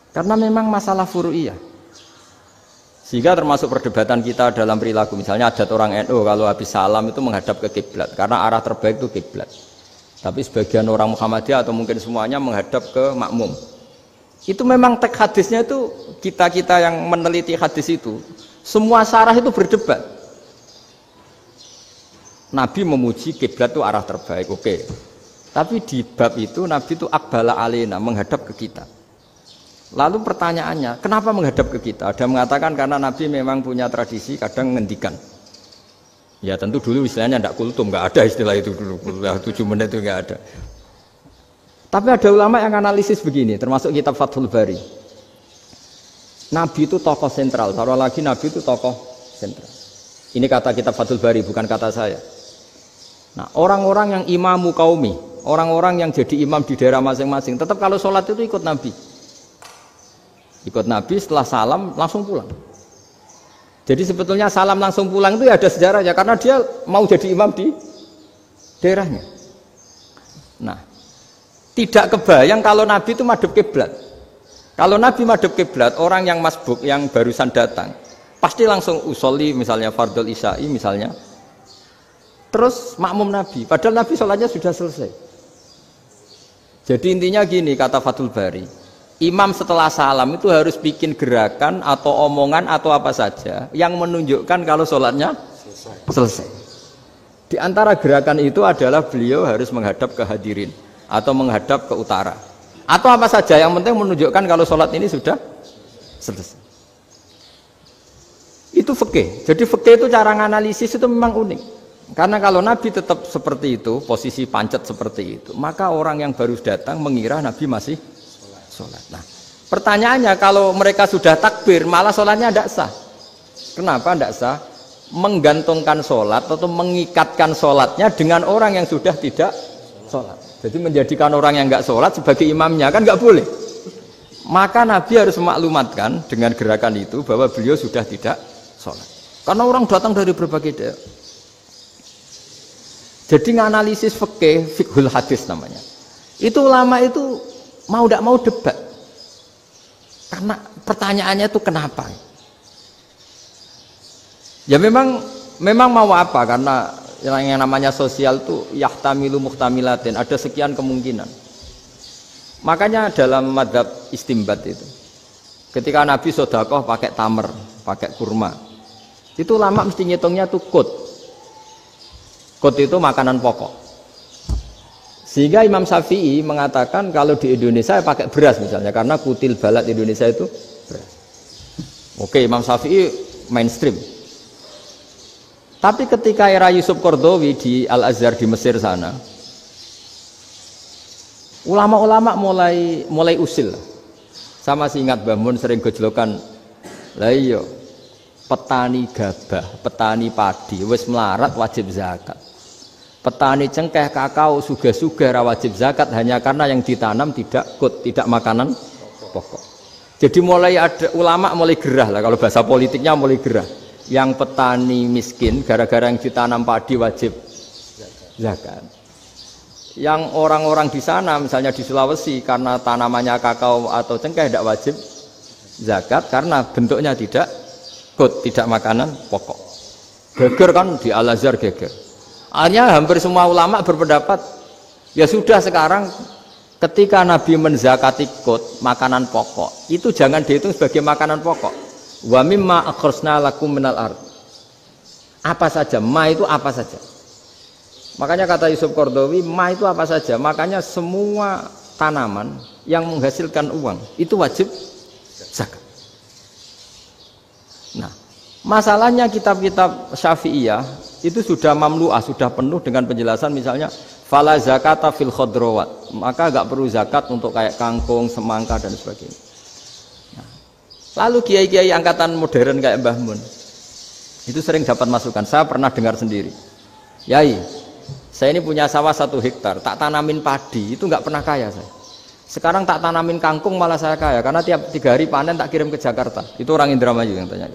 Karena memang masalah furu'iyah. Sehingga termasuk perdebatan kita dalam perilaku. Misalnya adat orang NU kalau habis salam itu menghadap ke kiblat karena arah terbaik itu kiblat. Tapi sebagian orang Muhammadiyah atau mungkin semuanya menghadap ke makmum. Itu memang teks hadisnya itu kita yang meneliti hadis itu semua syarah itu berdebat. Nabi memuji kiblat itu arah terbaik, oke. Tapi di bab itu Nabi itu aqbala alaina, menghadap ke kita. Lalu pertanyaannya, kenapa menghadap ke kita? Ada mengatakan karena Nabi memang punya tradisi kadang ngendikan. Ya tentu dulu istilahnya tidak kultum, nggak ada istilah itu dulu. 7 menit itu nggak ada. Tapi ada ulama yang analisis begini, termasuk kitab Fathul Bari. Nabi itu tokoh sentral, taruh lagi Nabi itu tokoh sentral. Ini kata kitab Fathul Bari, bukan kata saya. Nah, orang-orang yang imamu qaumi, orang-orang yang jadi imam di daerah masing-masing, tetap kalau sholat itu ikut Nabi. Ikut Nabi setelah salam langsung pulang. Jadi sebetulnya salam langsung pulang itu ya ada sejarahnya karena dia mau jadi imam di daerahnya. Nah, tidak kebayang kalau Nabi itu madhep kiblat. Kalau Nabi madhep kiblat, orang yang masbuk yang barusan datang pasti langsung usolli misalnya fardhu isya'i misalnya. Terus makmum Nabi, padahal Nabi sholatnya sudah selesai. Jadi intinya gini kata Fathul Bari, imam setelah salam itu harus bikin gerakan atau omongan atau apa saja yang menunjukkan kalau sholatnya selesai. Di antara gerakan itu adalah beliau harus menghadap ke hadirin atau menghadap ke utara atau apa saja yang penting menunjukkan kalau sholat ini sudah selesai. Itu fikih. Jadi fikih itu cara menganalisis itu memang unik. Karena kalau Nabi tetap seperti itu, posisi pancet seperti itu, maka orang yang baru datang mengira Nabi masih sholat. Nah, pertanyaannya kalau mereka sudah takbir, malah sholatnya tidak sah. Kenapa tidak sah? Menggantungkan sholat atau mengikatkan sholatnya dengan orang yang sudah tidak sholat. Jadi menjadikan orang yang nggak sholat sebagai imamnya kan nggak boleh. Maka Nabi harus memaklumatkan dengan gerakan itu bahwa beliau sudah tidak sholat. Karena orang datang dari berbagai daerah. Jadi nganalisis fikih, fiqhul hadis namanya. Itu ulama itu mau tidak mau debat. Karena pertanyaannya itu kenapa? Ya memang mau apa? Karena yang namanya sosial itu yahtamilu muhtamilatin, ada sekian kemungkinan. Makanya dalam madhab istimbat itu, ketika Nabi sodakoh pakai tamer, pakai kurma, itu ulama mesti ngitungnya tuh kut. Kut itu makanan pokok. Sehingga Imam Syafi'i mengatakan kalau di Indonesia pakai beras misalnya, karena kutil balad Indonesia itu beras. Oke, Imam Syafi'i mainstream. Tapi ketika era Yusuf Qaradawi di Al-Azhar di Mesir sana, ulama-ulama mulai usil. Sama sih ingat Mbah Mun sering gojlokan, lah iya petani gabah, petani padi wis melarat wajib zakat. Petani cengkeh, kakao, suga-suga wajib zakat hanya karena yang ditanam tidak tidak makanan pokok. Jadi mulai ada ulama mulai gerah lah, kalau bahasa politiknya mulai gerah. Yang petani miskin gara-gara yang ditanam padi wajib zakat. Yang orang-orang di sana misalnya di Sulawesi karena tanamannya kakao atau cengkeh tidak wajib zakat karena bentuknya tidak makanan pokok. Geger kan di Al-Azhar geger. Akhirnya hampir semua ulama berpendapat ya sudah sekarang ketika Nabi menzakati kut makanan pokok itu jangan dihitung sebagai makanan pokok. Wa mimma akhrsna lakum minal ard. Apa saja, ma itu apa saja. Makanya kata Yusuf Qaradawi, ma itu apa saja. Makanya semua tanaman yang menghasilkan uang itu wajib zakat. Nah, masalahnya kitab-kitab Syafi'iyah itu sudah mamlu'ah, sudah penuh dengan penjelasan misalnya fala zakata fil khadrawat, maka enggak perlu zakat untuk kayak kangkung, semangka dan sebagainya. Nah, lalu kiai-kiai angkatan modern kayak Mbah Mun itu sering dapat masukan, saya pernah dengar sendiri. Yai, Saya ini punya sawah 1 hektar, tak tanamin padi, itu nggak pernah kaya saya. Sekarang tak tanamin kangkung malah saya kaya, karena tiap 3 hari panen tak kirim ke Jakarta. Itu orang Indramayu yang tanya.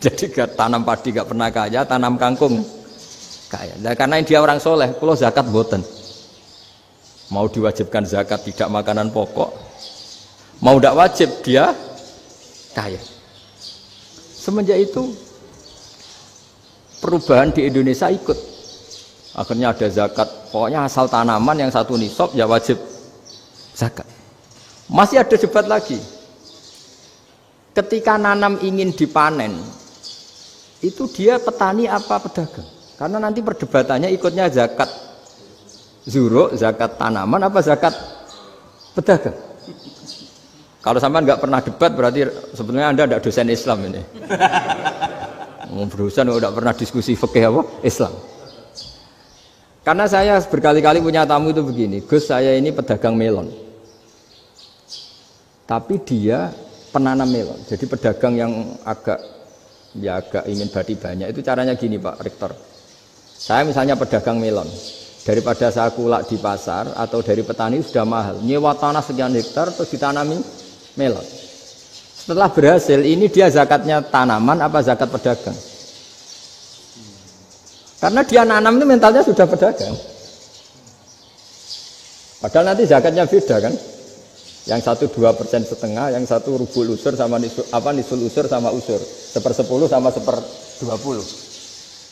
Jadi tanam padi nggak pernah kaya, tanam kangkung kaya. Nah, karena dia orang soleh, kalau zakat boten. Mau diwajibkan zakat tidak makanan pokok, mau tidak wajib dia kaya. Semenjak itu perubahan di Indonesia ikut. Akhirnya ada zakat, pokoknya asal tanaman yang 1 nisab ya wajib zakat. Masih ada debat lagi. Ketika nanam ingin dipanen, itu dia petani apa pedagang? Karena nanti perdebatannya ikutnya zakat zuruk, zakat tanaman apa zakat pedagang. Kalau sampean nggak pernah debat berarti sebenarnya Anda tidak dosen Islam ini. Dosen nggak pernah diskusi fikih apa Islam. Karena saya berkali-kali punya tamu itu begini, Gus saya ini pedagang melon, tapi dia penanam melon, jadi pedagang yang agak ingin badi banyak. Itu caranya gini Pak Rektor, saya misalnya pedagang melon, daripada saya kulak di pasar atau dari petani sudah mahal, nyewa tanah sekian hektar terus ditanami melon. Setelah berhasil, ini dia zakatnya tanaman apa zakat pedagang? Karena dia nanam itu mentalnya sudah pedagang. Padahal nanti zakatnya beda kan? Yang 1,2% yang 1 rubul usur sama nisul usur sama usur. 1/10 sama 1/20.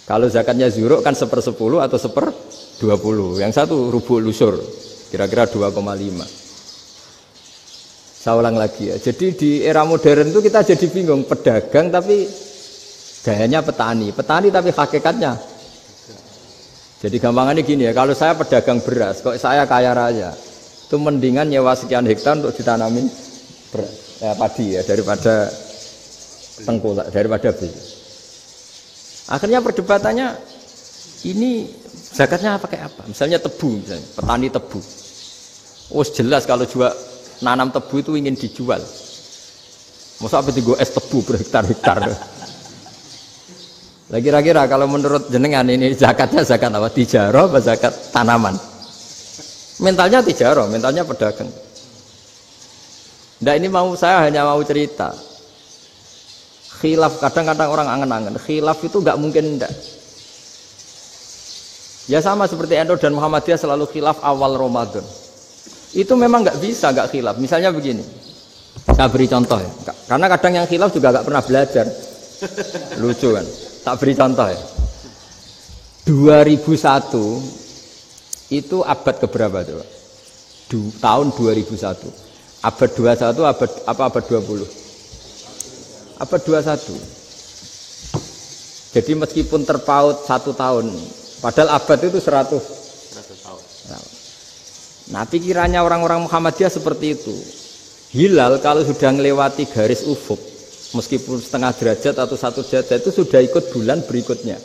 Kalau zakatnya zuruk kan 1/10 atau 1/20. Yang 1 rubul usur, kira-kira 2,5. Saya ulang lagi ya. Jadi di era modern itu kita jadi bingung, pedagang tapi gayanya petani. Petani tapi hakikatnya. Jadi gampangannya gini ya, kalau saya pedagang beras, kok saya kaya raya, itu mendingan nyewa sekian hektar untuk ditanamin beras, padi ya, daripada tengkulak, daripada beli. Akhirnya perdebatannya, ini zakatnya pakai apa? Misalnya tebu, misalnya petani tebu. Oh jelas kalau nanam tebu itu ingin dijual. Masa apa tiga es tebu berhektar-hektar? Lah kira-kira kalau menurut jenengan ini zakatnya zakat apa? Tijarah apa zakat tanaman? Mentalnya tijarah, mentalnya pedagang. Nah ini saya hanya mau cerita. Khilaf, kadang-kadang orang angen-angen. Khilaf itu nggak mungkin enggak. Ya sama seperti NU dan Muhammadiyah selalu khilaf awal Ramadan. Itu memang nggak bisa nggak khilaf. Misalnya begini, saya beri contoh ya. Karena kadang yang khilaf juga nggak pernah belajar. Lucu kan? Tak beri contoh ya. 2001 itu abad keberapa coba? Tahun 2001. Abad 21 abad 20? Abad 21. Jadi meskipun terpaut 1 tahun, padahal abad itu 100 tahun. Nah, pikirannya orang-orang Muhammadiyah seperti itu. Hilal kalau sudah melewati garis ufuk, meskipun setengah derajat atau 1 derajat itu sudah ikut bulan berikutnya.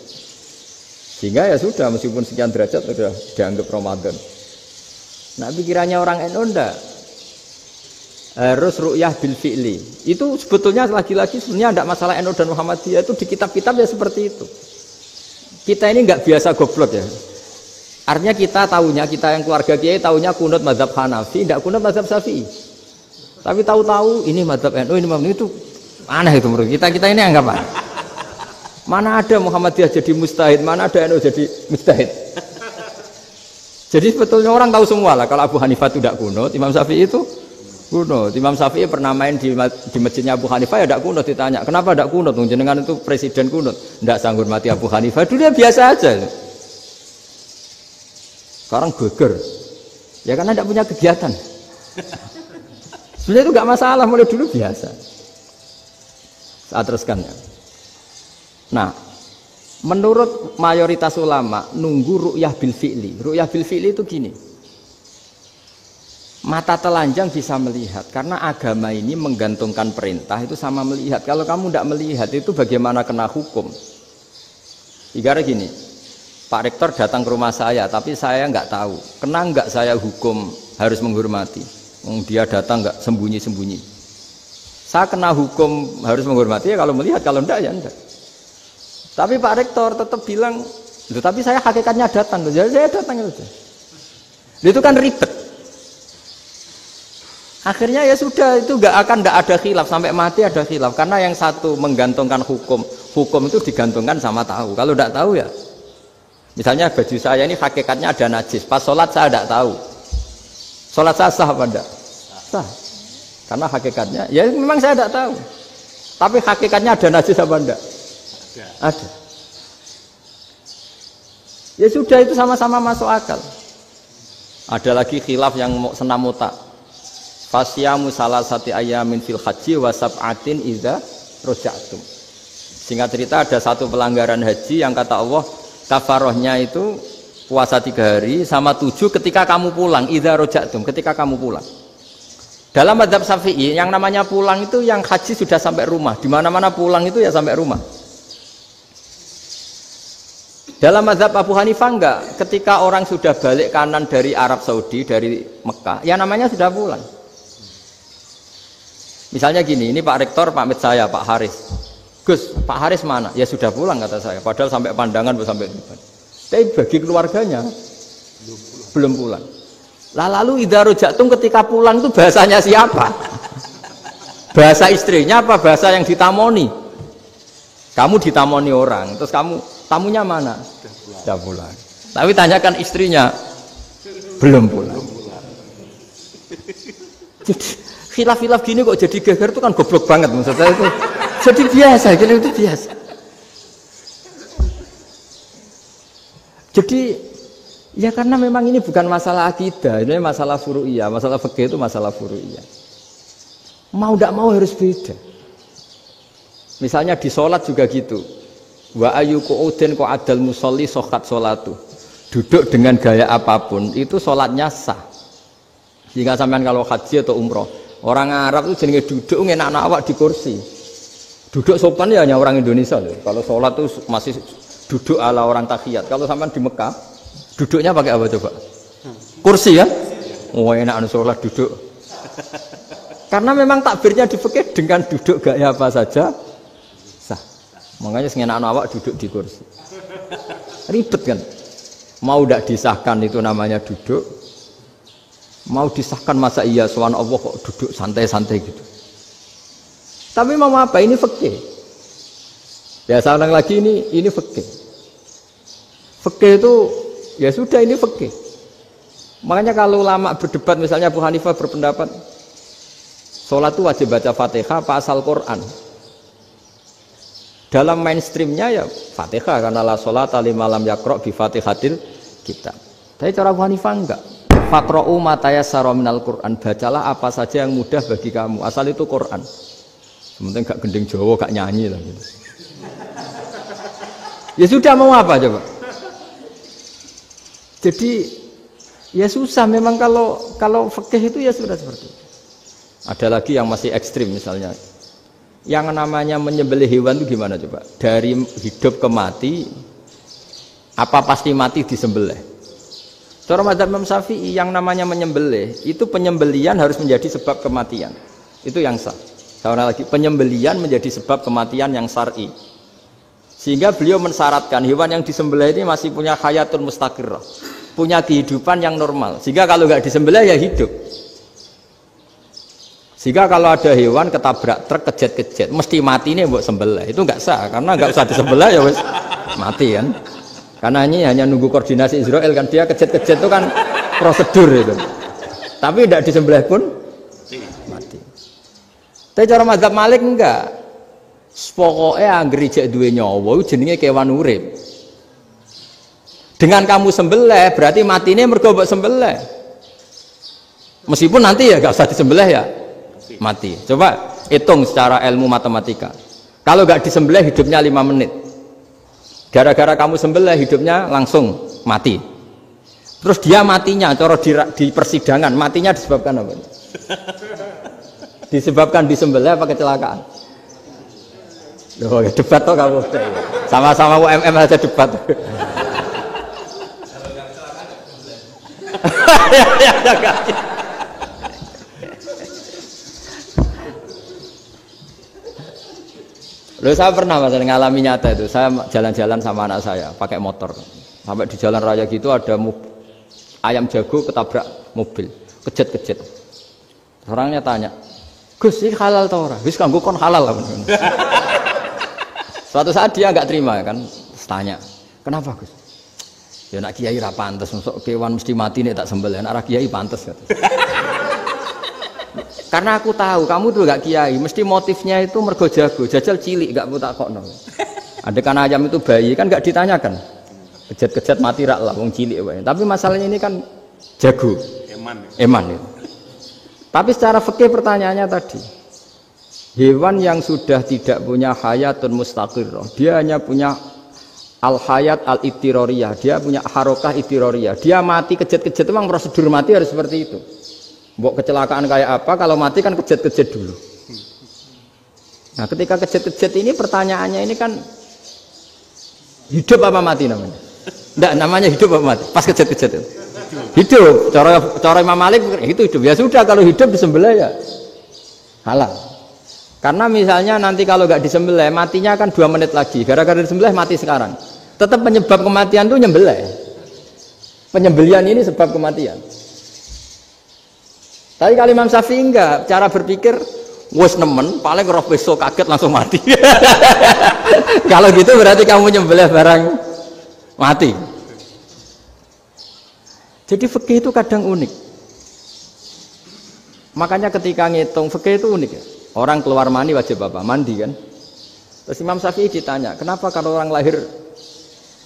Sehingga ya sudah meskipun sekian derajat sudah dianggap Ramadan. Nah pikirannya orang NU enggak. Harus ru'yah bil fi'li. Itu sebetulnya lagi-lagi sebenarnya enggak masalah NU dan Muhammadiyah, itu di kitab-kitab ya seperti itu. Kita ini enggak biasa goblok ya. Artinya kita yang keluarga kiai tahunya kunut mazhab Hanafi, enggak kunut mazhab Syafi'i. Tapi tahu-tahu ini mazhab NU, ini mazhab itu aneh itu menurut kita ini anggap apa? Mana ada Muhammadiyah jadi mustahid, mana ada NU jadi mustahid. Jadi sebetulnya orang tahu semua lah kalau Abu Hanifah itu tidak kunut, Imam Syafi'i itu kunut. Imam Syafi'i pernah main di masjidnya Abu Hanifah ya tidak kunut, ditanya kenapa tidak kunut? Jenengan itu presiden kunut, tidak sanggup mati Abu Hanifah. Dulu dia biasa aja. Sekarang geger, ya karena tidak punya kegiatan. Sebenarnya itu nggak masalah, mulai dulu biasa. Saya teruskan ya. Nah, menurut mayoritas ulama nunggu ru'yah bil fi'li. Ru'yah bil fi'li itu gini. Mata telanjang bisa melihat karena agama ini menggantungkan perintah itu sama melihat. Kalau kamu tidak melihat itu bagaimana kena hukum? Ibarat gini, Pak Rektor datang ke rumah saya tapi saya nggak tahu. Kena nggak saya hukum harus menghormati? Dia datang nggak sembunyi-sembunyi. Saya kena hukum harus menghormati ya kalau melihat, kalau enggak ya enggak. Tapi Pak Rektor tetap bilang Loh, tapi saya hakikatnya datang, jadi saya datang itu. Itu kan ribet. Akhirnya ya sudah, itu nggak ada khilaf sampai mati ada khilaf karena yang satu menggantungkan hukum itu digantungkan sama tahu. Kalau tidak tahu ya, misalnya baju saya ini hakikatnya ada najis, pas sholat saya tidak tahu, sholat saya sah apa tidak? Sah, karena hakikatnya ya memang saya tidak tahu, tapi hakikatnya ada najis apa tidak? Ada. Ya sudah, itu sama-sama masuk akal. Ada lagi khilaf yang senam otak. Fasyamu salasati ayamin fil haji wa sab'atin idza raja'tum. Singkat cerita ada satu pelanggaran haji yang kata Allah kafarohnya itu puasa 3 hari sama 7 ketika kamu pulang, idza raja'tum, ketika kamu pulang. Dalam mazhab Syafi'i yang namanya pulang itu yang haji sudah sampai rumah. Di mana-mana pulang itu ya sampai rumah. Dalam mazhab Abu Hanifah enggak, ketika orang sudah balik kanan dari Arab Saudi, dari Mekah, ya namanya sudah pulang. Misalnya gini, ini Pak Rektor pamit saya, Pak Haris. Gus, Pak Haris mana? Ya sudah pulang kata saya, padahal sampai pandangan sampai depan. Tapi bagi keluarganya belum pulang. Lah lalu idza raja'tum ketika pulang itu bahasanya siapa? Bahasa istrinya apa bahasa yang ditamoni? Kamu ditamoni orang, terus kamu tamunya mana? Sudah pulang. Tapi tanyakan istrinya, belum pulang. Khilaf-khilaf gini kok jadi geger itu kan goblok banget maksudnya itu. Jadi biasa, gitu itu biasa. Jadi ya karena memang ini bukan masalah akidah, ini masalah furu'iyah, masalah fikih itu masalah furu'iyah. Mau tidak mau harus beda. Misalnya di sholat juga gitu. Wa ayu qu'udin qu'adal musolli sokat sholatu. Duduk dengan gaya apapun itu sholatnya sah. Sehingga sampean kalau haji atau umroh, orang Arab itu jenenge duduk ngenak awak di kursi. Duduk sopan ya hanya orang Indonesia loh. Kalau sholat itu masih duduk ala orang tahiyat. Kalau sampean di Mekah, duduknya pakai apa coba? Kursi ya? Oh enak sholat duduk. Karena memang takbirnya di fikih dengan duduk gaya apa saja sah. Makanya sengenak awak duduk di kursi. Ribet kan? Mau tidak disahkan itu namanya duduk. Mau disahkan masa iya soal Allah kok duduk santai-santai gitu. Tapi mau apa? Ini fikih. Ya sekarang lagi ini fikih. Fikih itu ya sudah ini fikih. Makanya kalau ulama berdebat misalnya Abu Hanifah berpendapat sholat itu wajib baca Fatihah apa asal Quran. Dalam mainstreamnya ya Fatihah karena la sholata liman lam yaqra' bi Fatihatil kitab. Tapi cara Abu Hanifah enggak. Faqra'u ma tayassara minal Qur'an, bacalah apa saja yang mudah bagi kamu, asal itu Quran. Sementing gak gending Jawa, gak nyanyi lah gitu. Ya sudah mau apa coba? Jadi ya susah memang kalau fikih itu ya sudah seperti itu. Ada lagi yang masih ekstrim misalnya. Yang namanya menyembelih hewan itu gimana coba? Dari hidup ke mati, apa pasti mati disembelih? Cara mazhab Imam Syafi'i yang namanya menyembelih itu penyembelian harus menjadi sebab kematian. Itu yang sah. Seorang lagi penyembelian menjadi sebab kematian yang syar'i. Sehingga beliau mensyaratkan hewan yang disembelih ini masih punya hayatun mustaqirrah, punya kehidupan yang normal. Sehingga kalau nggak disembelih ya hidup. Sehingga kalau ada hewan ketabrak truk kejet-kejet mesti mati ini buat sembelih. Itu nggak sah karena nggak usah disembelih ya wes mati kan. Karena ini hanya nunggu koordinasi Israel kan, dia kejet-kejet itu kan prosedur itu. Tapi tidak disembelih pun mati. Tapi cara mazhab Malik enggak. Pokoknya anggere jek duwe nyawa jenenge kewan urip. Dengan kamu sembelih berarti matine mergo mbok sembelih. Meskipun nanti ya enggak usah disembelih ya mati. Coba hitung secara ilmu matematika. Kalau enggak disembelih hidupnya 5 menit. Gara-gara kamu sembelih hidupnya langsung mati. Terus dia matinya, cara di persidangan matinya disebabkan apa? Disebabkan disembelih apa kecelakaan? Loh, ya debat toh kamu. Sama-sama UMM aja debat. Loh saya pernah Mas ngalami nyata itu. Saya jalan-jalan sama anak saya pakai motor. Sampai di jalan raya gitu ada ayam jago ketabrak mobil, kejet-kejet. Orangnya tanya, "Gus, ini halal tau ora?" "Wis kanggo kon halal." Suatu saat dia enggak terima kan, tanya, "Kenapa, Gus?" "Ya nak kiai ra pantes, mosok kewan mesti mati nek tak sembelih, nek ra kiai pantes." Karena aku tahu kamu tuh gak kiai, mesti motifnya itu mergo jago, jajal cilik gak tak kokno. Ada kan ayam itu bayi kan gak ditanyakan, kejet-kejet mati rak lah, wong cilik wae. Tapi masalahnya ini kan jago, eman itu. Tapi secara fikih pertanyaannya tadi, hewan yang sudah tidak punya hayatun mustaqirrah, dia hanya punya al hayat al ittiroriyah, dia punya harokah ittiroriyah, dia mati kejet-kejet memang prosedur mati harus seperti itu. Mbok kecelakaan kayak apa, kalau mati kan kejet-kejet dulu. Nah ketika kejet-kejet ini pertanyaannya ini kan hidup apa mati namanya? Enggak, namanya hidup apa mati? Pas kejet-kejet itu hidup. Cara Imam Malik itu hidup. Ya sudah, kalau hidup disembelih ya halal. Karena misalnya nanti kalau nggak disembelih matinya kan 2 menit lagi, gara-gara disembelih mati sekarang. Tetap penyebab kematian itu nyembelih. Penyembelian ini sebab kematian. Tapi kalau Imam Syafi'i enggak, cara berpikir wes nemen, paling roh besok kaget langsung mati. Kalau gitu berarti kamu nyembelih barang mati. Jadi fikih itu kadang unik. Makanya ketika ngitung fikih itu unik ya. Orang keluar mani wajib apa? Mandi kan. Terus Imam Syafi'i ditanya, kenapa kalau orang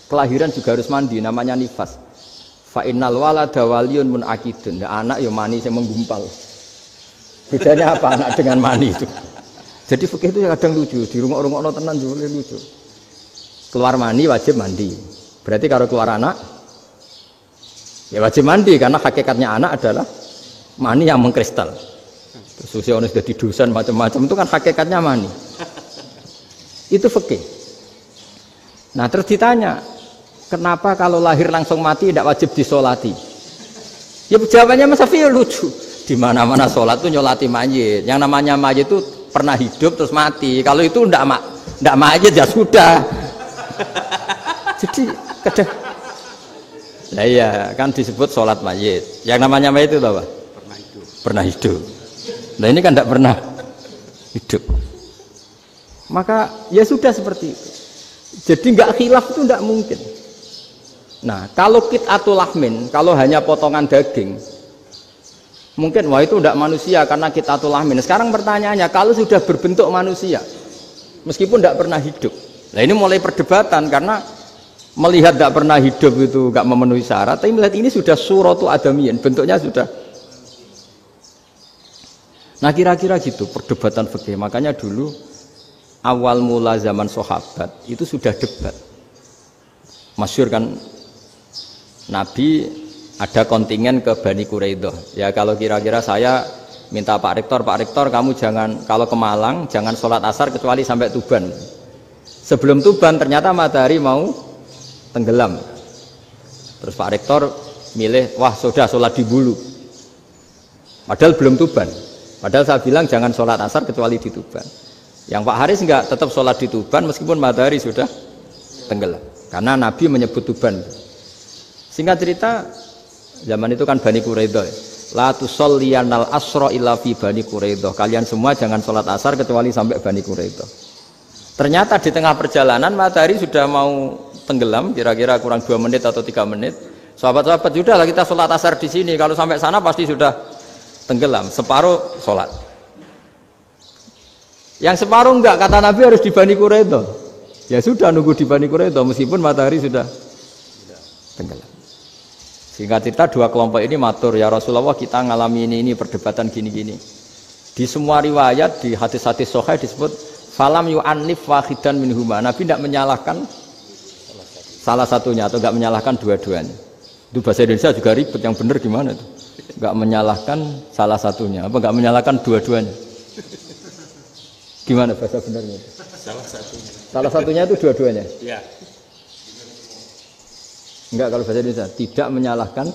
kelahiran juga harus mandi? Namanya nifas. Fa innal walada waliyun munakidun. Anak ya mani yang menggumpal. Bedanya apa anak dengan mani itu? Jadi fikih itu kadang lucu, di rumah-rumah tenan juga lucu. Keluar mani wajib mandi. Berarti kalau keluar anak ya wajib mandi karena hakikatnya anak adalah mani yang mengkristal. Susi ono sudah didusan macam-macam itu kan hakikatnya mani. Itu fikih. Nah, terus ditanya, kenapa kalau lahir langsung mati tidak wajib disolati? Ya jawabannya Mas Syafi'i lucu. Di mana-mana sholat itu nyolati mayit. Yang namanya mayit itu pernah hidup terus mati. Kalau itu ndak mayit ya sudah. Jadi kadang, nah iya kan disebut sholat mayit. Yang namanya mayit itu apa? Pernah hidup. Nah ini kan ndak pernah hidup. Maka ya sudah seperti itu. Jadi nggak khilaf itu ndak mungkin. Nah, kalau qit'atul lahmin, kalau hanya potongan daging, mungkin wah itu tidak manusia karena qit'atul lahmin. Sekarang pertanyaannya, kalau sudah berbentuk manusia, meskipun tidak pernah hidup, nah ini mulai perdebatan karena melihat tidak pernah hidup itu nggak memenuhi syarat, tapi melihat ini sudah suratu adamiyin, bentuknya sudah. Nah kira-kira gitu perdebatan fikih. Makanya dulu awal mula zaman sahabat itu sudah debat. Masyhur kan, Nabi ada kontingen ke Bani Quraidah. Ya kalau kira-kira saya minta Pak Rektor kamu jangan, kalau ke Malang jangan sholat asar kecuali sampai Tuban. Sebelum Tuban ternyata matahari mau tenggelam. Terus Pak Rektor milih, wah sudah sholat di Bulu. Padahal belum Tuban. Padahal saya bilang jangan sholat asar kecuali di Tuban. Yang Pak Haris enggak, tetap sholat di Tuban meskipun matahari sudah tenggelam. Karena Nabi menyebut Tuban. Singkat cerita, zaman itu kan Bani Quraidah. La tusolliyanal asra illa fi Bani Quraidah. Kalian semua jangan sholat asar kecuali sampai Bani Quraidah. Ternyata di tengah perjalanan matahari sudah mau tenggelam, kira-kira kurang 2 menit atau 3 menit. Sahabat-sahabat, sudahlah kita sholat asar di sini. Kalau sampai sana pasti sudah tenggelam. Separuh sholat. Yang separuh enggak, kata Nabi harus di Bani Quraidah. Ya sudah nunggu di Bani Quraidah meskipun matahari sudah tenggelam. Singkat cerita 2 kelompok ini matur, ya Rasulullah kita ngalami ini perdebatan gini-gini. Di semua riwayat di hadis-hadis sahih disebut falam yu'annif wahidan minhuma. Nabi tidak menyalahkan salah satunya atau enggak menyalahkan dua-duanya. Itu bahasa Indonesia juga ribet, yang benar gimana itu? Enggak menyalahkan salah satunya, apa enggak menyalahkan dua-duanya? Gimana bahasa benarnya? Salah satunya. Salah satunya itu dua-duanya? Ya. Enggak, kalau bahasa Indonesia tidak menyalahkan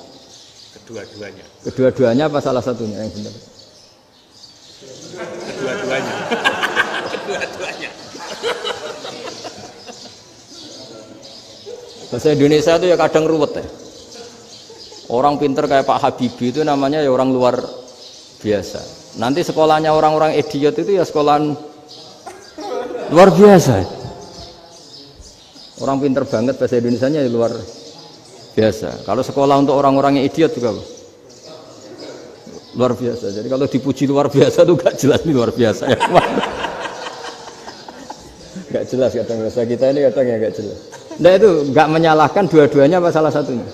Kedua-duanya. Kedua-duanya apa salah satunya yang benar? Kedua-duanya. Kedua-duanya. Bahasa Indonesia itu ya kadang ruwet ya. Orang pinter kayak Pak Habibie itu namanya ya orang luar biasa. Nanti sekolahnya orang-orang idiot itu ya sekolahan luar biasa. Orang pinter banget bahasa Indonesianya ya luar biasa. Kalau sekolah untuk orang-orang yang idiot juga luar biasa. Jadi kalau dipuji luar biasa itu gak jelas ini luar biasa ya. Gak jelas kadang bahasa kita ini kadang ya gak jelas. Nah itu gak menyalahkan dua-duanya apa salah satunya?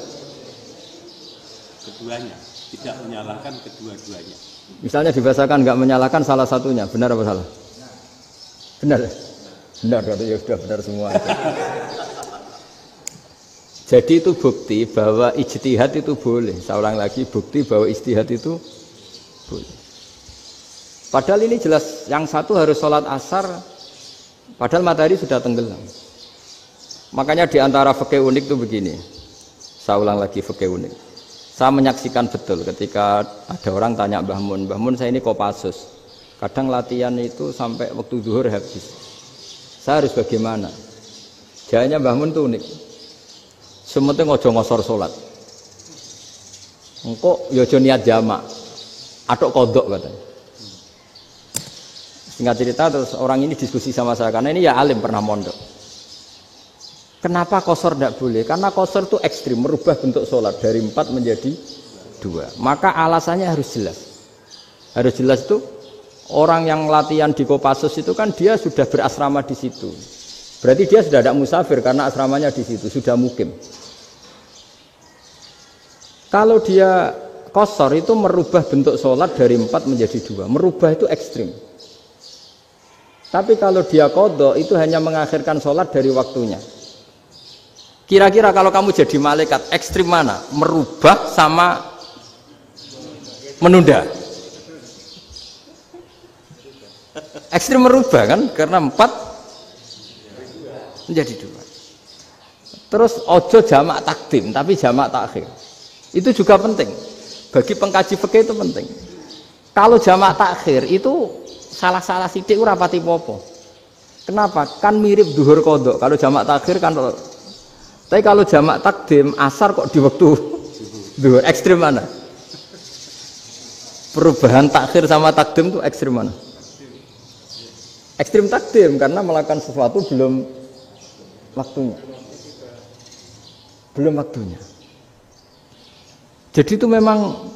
Keduanya, tidak menyalahkan kedua-duanya. Misalnya dibahasakan gak menyalahkan salah satunya, benar apa salah? Benar ya? Benar, ya sudah benar semua. Jadi itu bukti bahwa ijtihad itu boleh. Saya ulang lagi, bukti bahwa ijtihad itu boleh. Padahal ini jelas, yang satu harus sholat asar, padahal matahari sudah tenggelam. Makanya di antara fikih unik itu begini. Saya ulang lagi fikih unik. Saya menyaksikan betul ketika ada orang tanya Mbah Mun saya ini Kopassus. Kadang latihan itu sampai waktu zuhur habis. Saya harus bagaimana? Jawabannya Mbah Mun itu unik. Sementing ojo ngosor sholat. Engko yo aja niat jamak. Atok kodok katanya. Singkat cerita terus orang ini diskusi sama saya karena ini ya alim pernah mondok. Kenapa kosor tidak boleh? Karena kosor itu ekstrim, merubah bentuk sholat dari 4 menjadi 2. Maka alasannya harus jelas. Harus jelas itu orang yang latihan di Kopassus itu kan dia sudah berasrama di situ. Berarti dia sudah tidak musafir karena asramanya di situ, sudah mukim. Kalau dia kosor itu merubah bentuk sholat dari 4 menjadi 2. Merubah itu ekstrim. Tapi kalau dia qadha itu hanya mengakhirkan sholat dari waktunya. Kira-kira kalau kamu jadi malaikat ekstrim mana? Merubah sama menunda? Ekstrim merubah kan? Karena 4 menjadi 2. Terus ojo jamak takdim tapi jamak takhir. Itu juga penting. Bagi pengkaji fikih itu penting. Kalau jamak takhir itu salah-salah sidik ora pati popo. Kenapa? Kan mirip duhur qadha. Kalau jamak takhir kan. Tapi kalau jamak takdim asar kok di waktu duhur, ekstrim mana? Perubahan takhir sama takdim itu ekstrim mana? Ekstrim takdim karena melakukan sesuatu belum waktunya. Belum waktunya. Jadi itu memang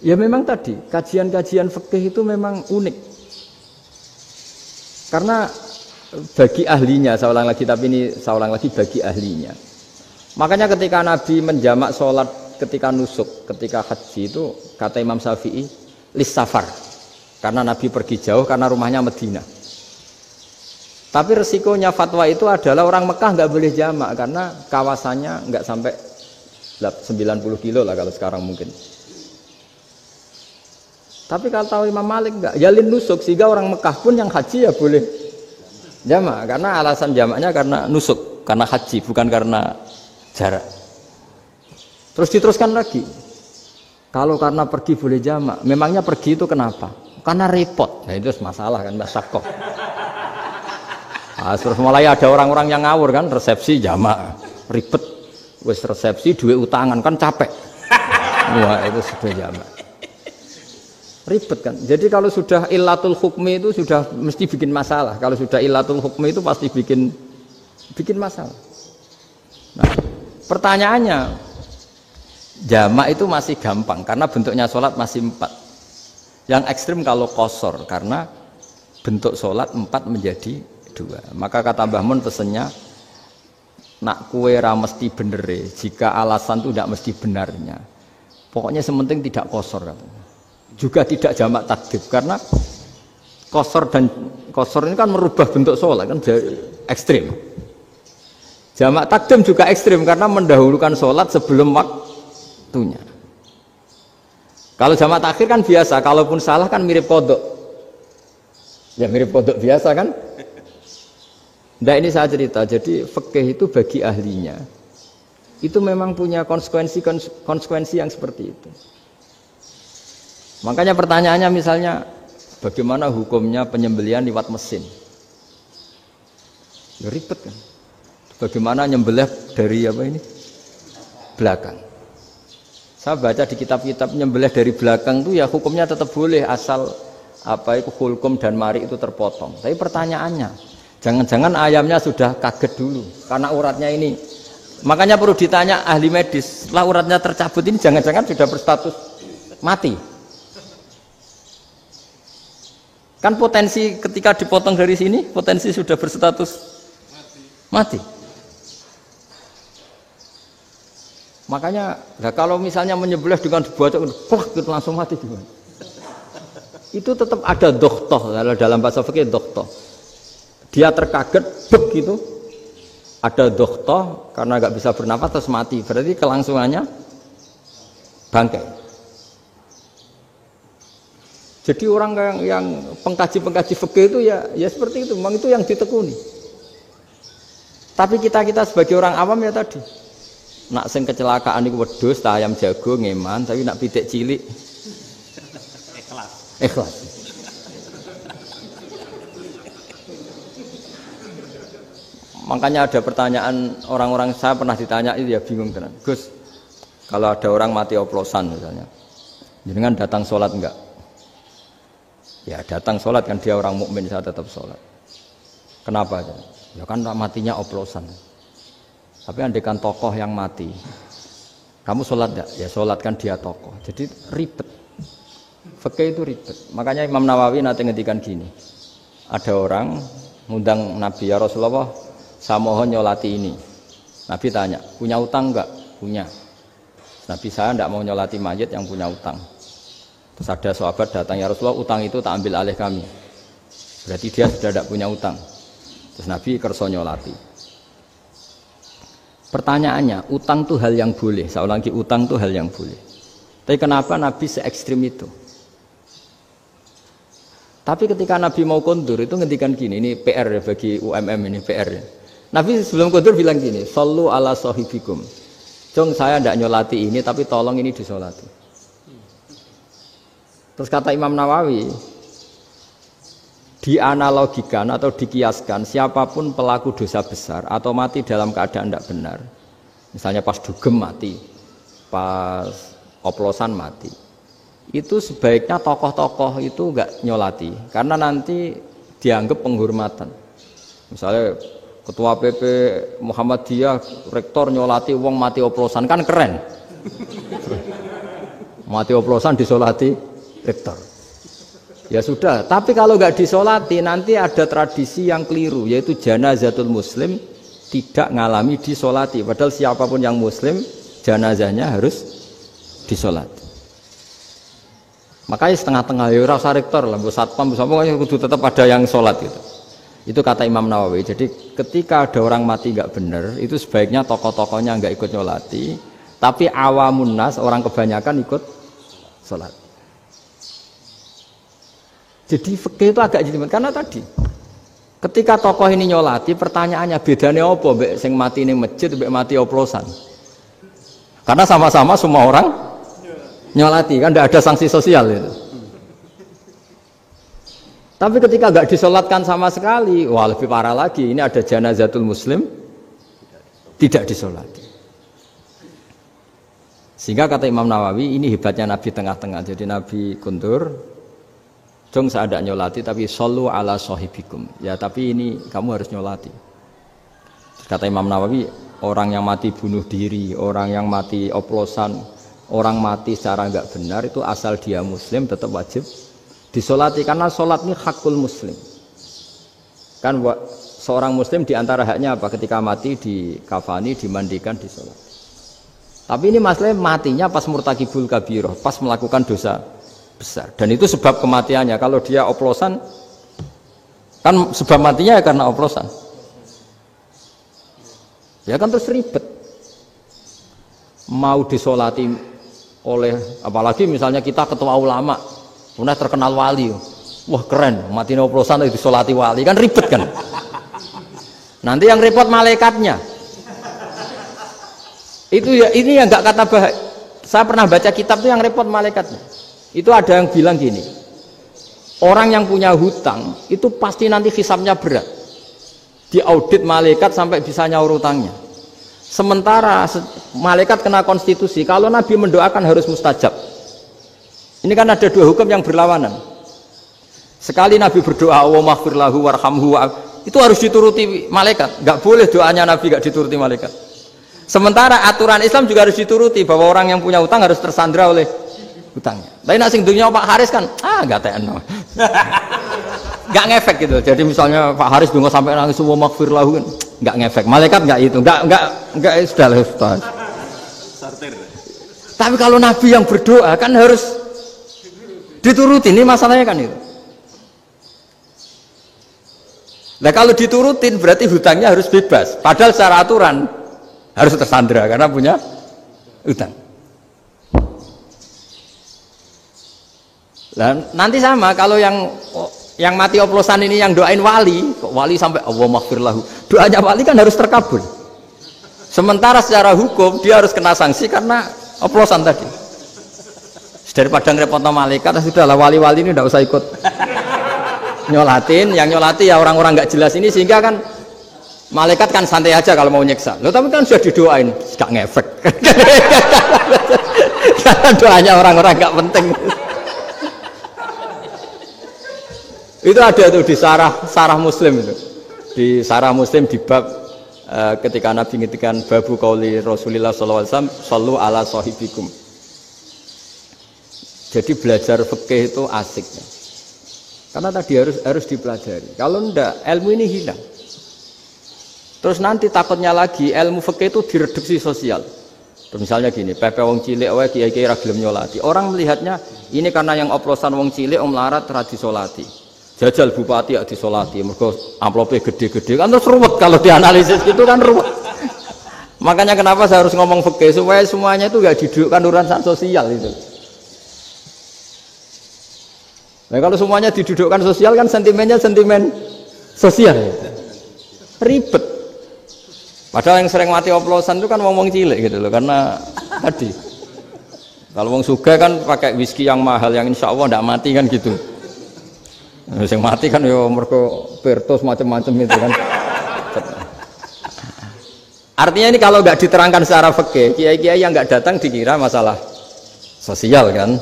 ya memang tadi kajian-kajian fikih itu memang unik. Karena bagi ahlinya, saya ulang lagi tapi ini saya ulang lagi bagi ahlinya. Makanya ketika Nabi menjamak sholat ketika nusuk, ketika haji itu kata Imam Syafi'i lis safar. Karena Nabi pergi jauh karena rumahnya Medina. Tapi resikonya fatwa itu adalah orang Mekah nggak boleh jamak karena kawasannya nggak sampai 90 kilo lah kalau sekarang mungkin. Tapi kalau tahu Imam Malik nggak, jalin nusuk sehingga orang Mekah pun yang haji ya boleh jamak karena alasan jamaknya karena nusuk, karena haji bukan karena jarak. Terus diteruskan lagi. Kalau karena pergi boleh jamak, memangnya pergi itu kenapa? Karena repot. Nah itu masalah kan masakoh. Nah, terus mulai ada orang-orang yang ngawur kan resepsi jamak, ribet. Wes resepsi duit utangan kan capek. Wah itu sudah jamak. Ribet kan. Jadi kalau sudah illatul hukmi itu sudah mesti bikin masalah. Kalau sudah illatul hukmi itu pasti bikin masalah. Nah, pertanyaannya jamak itu masih gampang karena bentuknya sholat masih 4. Yang ekstrim kalau qasar karena bentuk sholat 4 menjadi 2. Maka kata Mbah Mun pesennya nak kue ra mesti benere jika alasan itu tidak mesti benarnya. Pokoknya sementing tidak qasar katanya. Juga tidak jamak takdim karena qasar ini kan merubah bentuk sholat kan ekstrim. Jamak takdim juga ekstrim karena mendahulukan sholat sebelum waktunya. Kalau jamak takhir kan biasa, kalaupun salah kan mirip kodok. Ya mirip kodok biasa kan. Nah ini saya cerita, jadi fikih itu bagi ahlinya itu memang punya konsekuensi yang seperti itu. Makanya pertanyaannya misalnya bagaimana hukumnya penyembelihan lewat mesin? Ya ribet kan. Bagaimana nyembelih dari apa ini? Belakang. Saya baca di kitab-kitab nyembelih dari belakang itu ya hukumnya tetap boleh asal apa itu hulkum dan mari itu terpotong. Tapi pertanyaannya, jangan-jangan ayamnya sudah kaget dulu karena uratnya ini. Makanya perlu ditanya ahli medis, setelah uratnya tercabut ini jangan-jangan sudah berstatus mati. Kan potensi ketika dipotong dari sini, potensi sudah berstatus mati. Makanya, nah kalau misalnya menyembelih dengan dibacok, gitu langsung mati gimana? Itu tetap ada dokhtoh, dalam bahasa fikih dokhtoh. Dia terkaget, begitu, ada dokhtoh karena nggak bisa bernafas terus mati. Berarti kelangsungannya bangkai. Jadi orang yang pengkaji fikih itu ya seperti itu, memang itu yang ditekuni. Tapi kita sebagai orang awam ya tadi. Nak sing kecelakaan iku wedhus ta ayam jago ngeman, tapi nak pitik cilik ikhlas. Makanya ada pertanyaan orang-orang, saya pernah ditanya itu ya bingung tenan. Gus, kalau ada orang mati oplosan misalnya, jenengan datang sholat enggak? Ya datang sholat kan, dia orang mukmin, saya tetap sholat. Kenapa? Ya kan matinya oplosan. Tapi andaikan tokoh yang mati, kamu sholat enggak? Ya sholat kan dia tokoh. Jadi ribet. Fikih itu ribet. Makanya Imam Nawawi nanti ngendikan gini. Ada orang ngundang Nabi, ya Rasulullah, saya mohon nyolati ini. Nabi tanya, punya utang enggak? Punya. Nabi, saya enggak mau nyolati mayit yang punya utang. Terus ada sahabat datang, ya Rasulullah, utang itu tak ambil alih kami. Berarti dia sudah tidak punya utang. Terus Nabi kerso nyolati. Pertanyaannya, utang itu hal yang boleh. Saya ulangi, utang itu hal yang boleh. Tapi kenapa Nabi se-ekstrim itu? Tapi ketika Nabi mau kondur itu ngendikan gini, ini PR ya bagi UMM, ini PR ya. Nabi sebelum kondur bilang gini, sallu ala sahibikum. Jong saya tidak nyolati ini, tapi tolong ini disolati. Terus kata Imam Nawawi, dianalogikan atau dikiaskan siapapun pelaku dosa besar atau mati dalam keadaan tidak benar, misalnya pas dugem mati, pas oplosan mati, itu sebaiknya tokoh-tokoh itu enggak nyolati karena nanti dianggap penghormatan. Misalnya ketua PP Muhammadiyah rektor nyolati wong mati oplosan, kan keren. Mati oplosan disolati rektor. Ya sudah, tapi kalau nggak disolati nanti ada tradisi yang keliru, yaitu janazatul muslim tidak ngalami disolati. Padahal siapapun yang muslim, janazahnya harus disolati. Makanya setengah-tengah, ya rasa rektor lah, satpam, pokoknya kudu tetap ada yang sholat gitu. Itu kata Imam Nawawi. Jadi ketika ada orang mati nggak benar, itu sebaiknya tokoh-tokohnya nggak ikut nyolati, tapi awamun nas, orang kebanyakan ikut sholat. Jadi fikih itu agak jelimet karena tadi ketika tokoh ini nyolati, pertanyaannya bedanya apa mbek sing mati ning masjid mbek mati oplosan? Karena sama-sama semua orang nyolati, kan tidak ada sanksi sosial itu. Tapi ketika nggak disolatkan sama sekali, wah lebih parah lagi. Ini ada janazatul muslim tidak disolati. Sehingga kata Imam Nawawi, ini hebatnya Nabi tengah-tengah. Jadi Nabi kundur, jong saya tidak nyolati, tapi sallu ala sahibikum. Ya tapi ini kamu harus nyolati. Kata Imam Nawawi, orang yang mati bunuh diri, orang yang mati oplosan, orang mati secara enggak benar itu asal dia muslim tetap wajib disolati. Karena sholat ini hakul muslim. Kan seorang muslim diantara haknya apa? Ketika mati dikafani, dimandikan, disolati. Tapi ini masalahnya matinya pas murtakibul kabiroh, pas melakukan dosa besar, dan itu sebab kematiannya. Kalau dia oplosan, kan sebab matinya ya karena oplosan, ya kan terus ribet. Mau disolati oleh, apalagi misalnya kita ketua ulama, punya terkenal wali, wah keren, mati oplosan disolati wali, kan ribet kan. Nanti yang repot malaikatnya. Itu ya, ini yang nggak kata bahaya. Saya pernah baca kitab itu yang repot malaikatnya. Itu ada yang bilang gini, orang yang punya hutang itu pasti nanti hisabnya berat. diaudit malaikat sampai bisa nyaur utangnya. Sementara malaikat kena konstitusi, kalau Nabi mendoakan harus mustajab. Ini kan ada dua hukum yang berlawanan. Sekali Nabi berdoa, Allahumma ighfir lahu warhamhu, itu harus dituruti malaikat. Enggak boleh doanya Nabi enggak dituruti malaikat. Sementara aturan Islam juga harus dituruti, bahwa orang yang punya utang harus tersandra oleh utangnya. Tapi nak sing dunia Pak Haris kan, enggak tekno. Enggak ngefek gitu. Jadi misalnya Pak Haris donga sampai nangis Allahumma ighfir lahu kan enggak ngefek. Malaikat enggak itu. Enggak sudah lah Ustaz. Sortir. Tapi kalau Nabi yang berdoa kan harus dituruti. Ini masalahnya kan itu. Nah kalau diturutin berarti hutangnya harus bebas. Padahal secara aturan harus tersandra karena punya hutang. Nah, nanti sama kalau yang mati oplosan ini yang doain wali, kok wali sampai Allahumma ighfir lahu. Doanya wali kan harus terkabul. Sementara secara hukum dia harus kena sanksi karena oplosan tadi. Daripada ngerepot malaikat, sudahlah wali-wali ini tidak usah ikut nyolatin, yang nyolati ya orang-orang nggak jelas ini, sehingga kan malaikat kan santai aja kalau mau nyeksa. Loh tapi kan sudah didoain, gak ngefek. Karena doanya orang-orang nggak penting. Itu ada tuh di sarah Muslim itu. Di sarah Muslim di bab ketika Nabi ngetikan babu qauli Rasulullah sallallahu alaihi wasallam sallu ala sahibikum. Jadi belajar fikih itu asik. Karena tadi harus dipelajari. Kalau enggak, ilmu ini hilang. Terus nanti takutnya lagi ilmu fikih itu direduksi sosial. Terus misalnya gini, pepe wong cilik wae kiai-kiai ra gelem nyolati. Orang melihatnya ini karena yang oplosan wong cilik om melarat ra disolati. Jajal bupati ya disolati, mergo amplope gede-gede kan terus ruwet kalau dianalisis gitu kan ruwet. Makanya kenapa saya harus ngomong fikih supaya semuanya itu enggak didudukkan urusan sosial itu. Nah kalau semuanya didudukkan sosial kan sentimennya sentimen sosial, ribet. Padahal yang sering mati oplosan itu kan wong cilik gitu loh, karena tadi kalau wong sugih kan pakai whisky yang mahal yang insya Allah tidak mati kan gitu. Yang mati kan yo mergo pertos macam-macam itu kan. Artinya ini kalau nggak diterangkan secara fikih, kiai-kiai yang nggak datang dikira masalah sosial kan.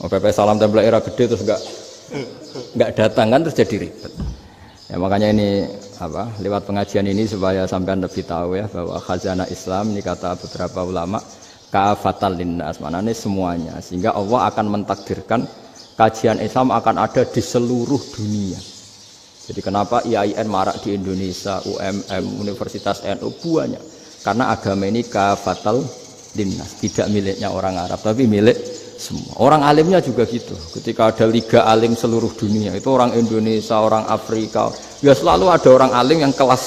PP salam tempel era gede terus enggak datang kan terus jadi ribet. Ya makanya ini lewat pengajian ini supaya sampean lebih tahu ya bahwa khazanah Islam ini kata beberapa ulama kafatal linnas, maknanya semuanya, sehingga Allah akan mentakdirkan kajian Islam akan ada di seluruh dunia. Jadi kenapa IAIN marak di Indonesia, UMM, Universitas NU banyak, karena agama ini kafatal linnas, tidak miliknya orang Arab tapi milik semua. Orang alimnya juga gitu. Ketika ada liga alim seluruh dunia, itu orang Indonesia, orang Afrika, ya selalu ada orang alim yang kelas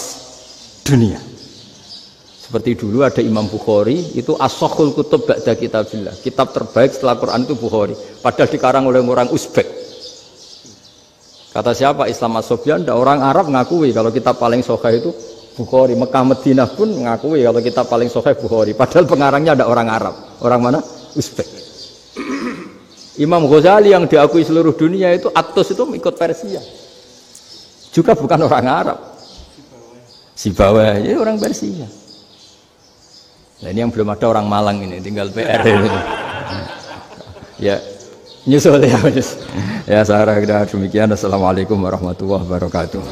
dunia. Seperti dulu ada Imam Bukhari, itu as-sakhul kutub ba'da kitabillah. Kitab terbaik setelah Quran itu Bukhari. Padahal dikarang oleh orang Uzbek. Kata siapa? Islam As-Sobyan, orang Arab ngakui kalau kitab paling sahih itu Bukhari. Mekah Madinah pun ngakui kalau kitab paling sahih Bukhari. Padahal pengarangnya ada orang Arab. Orang mana? Uzbek. Imam Ghazali yang diakui seluruh dunia itu Atos itu ikut Persia, juga bukan orang Arab. Sibawai ya orang Persia. Nah ini yang belum ada orang Malang ini, tinggal PR ini. Ya nyusul ya. Ya saya kira demikian. Assalamualaikum warahmatullahi wabarakatuh.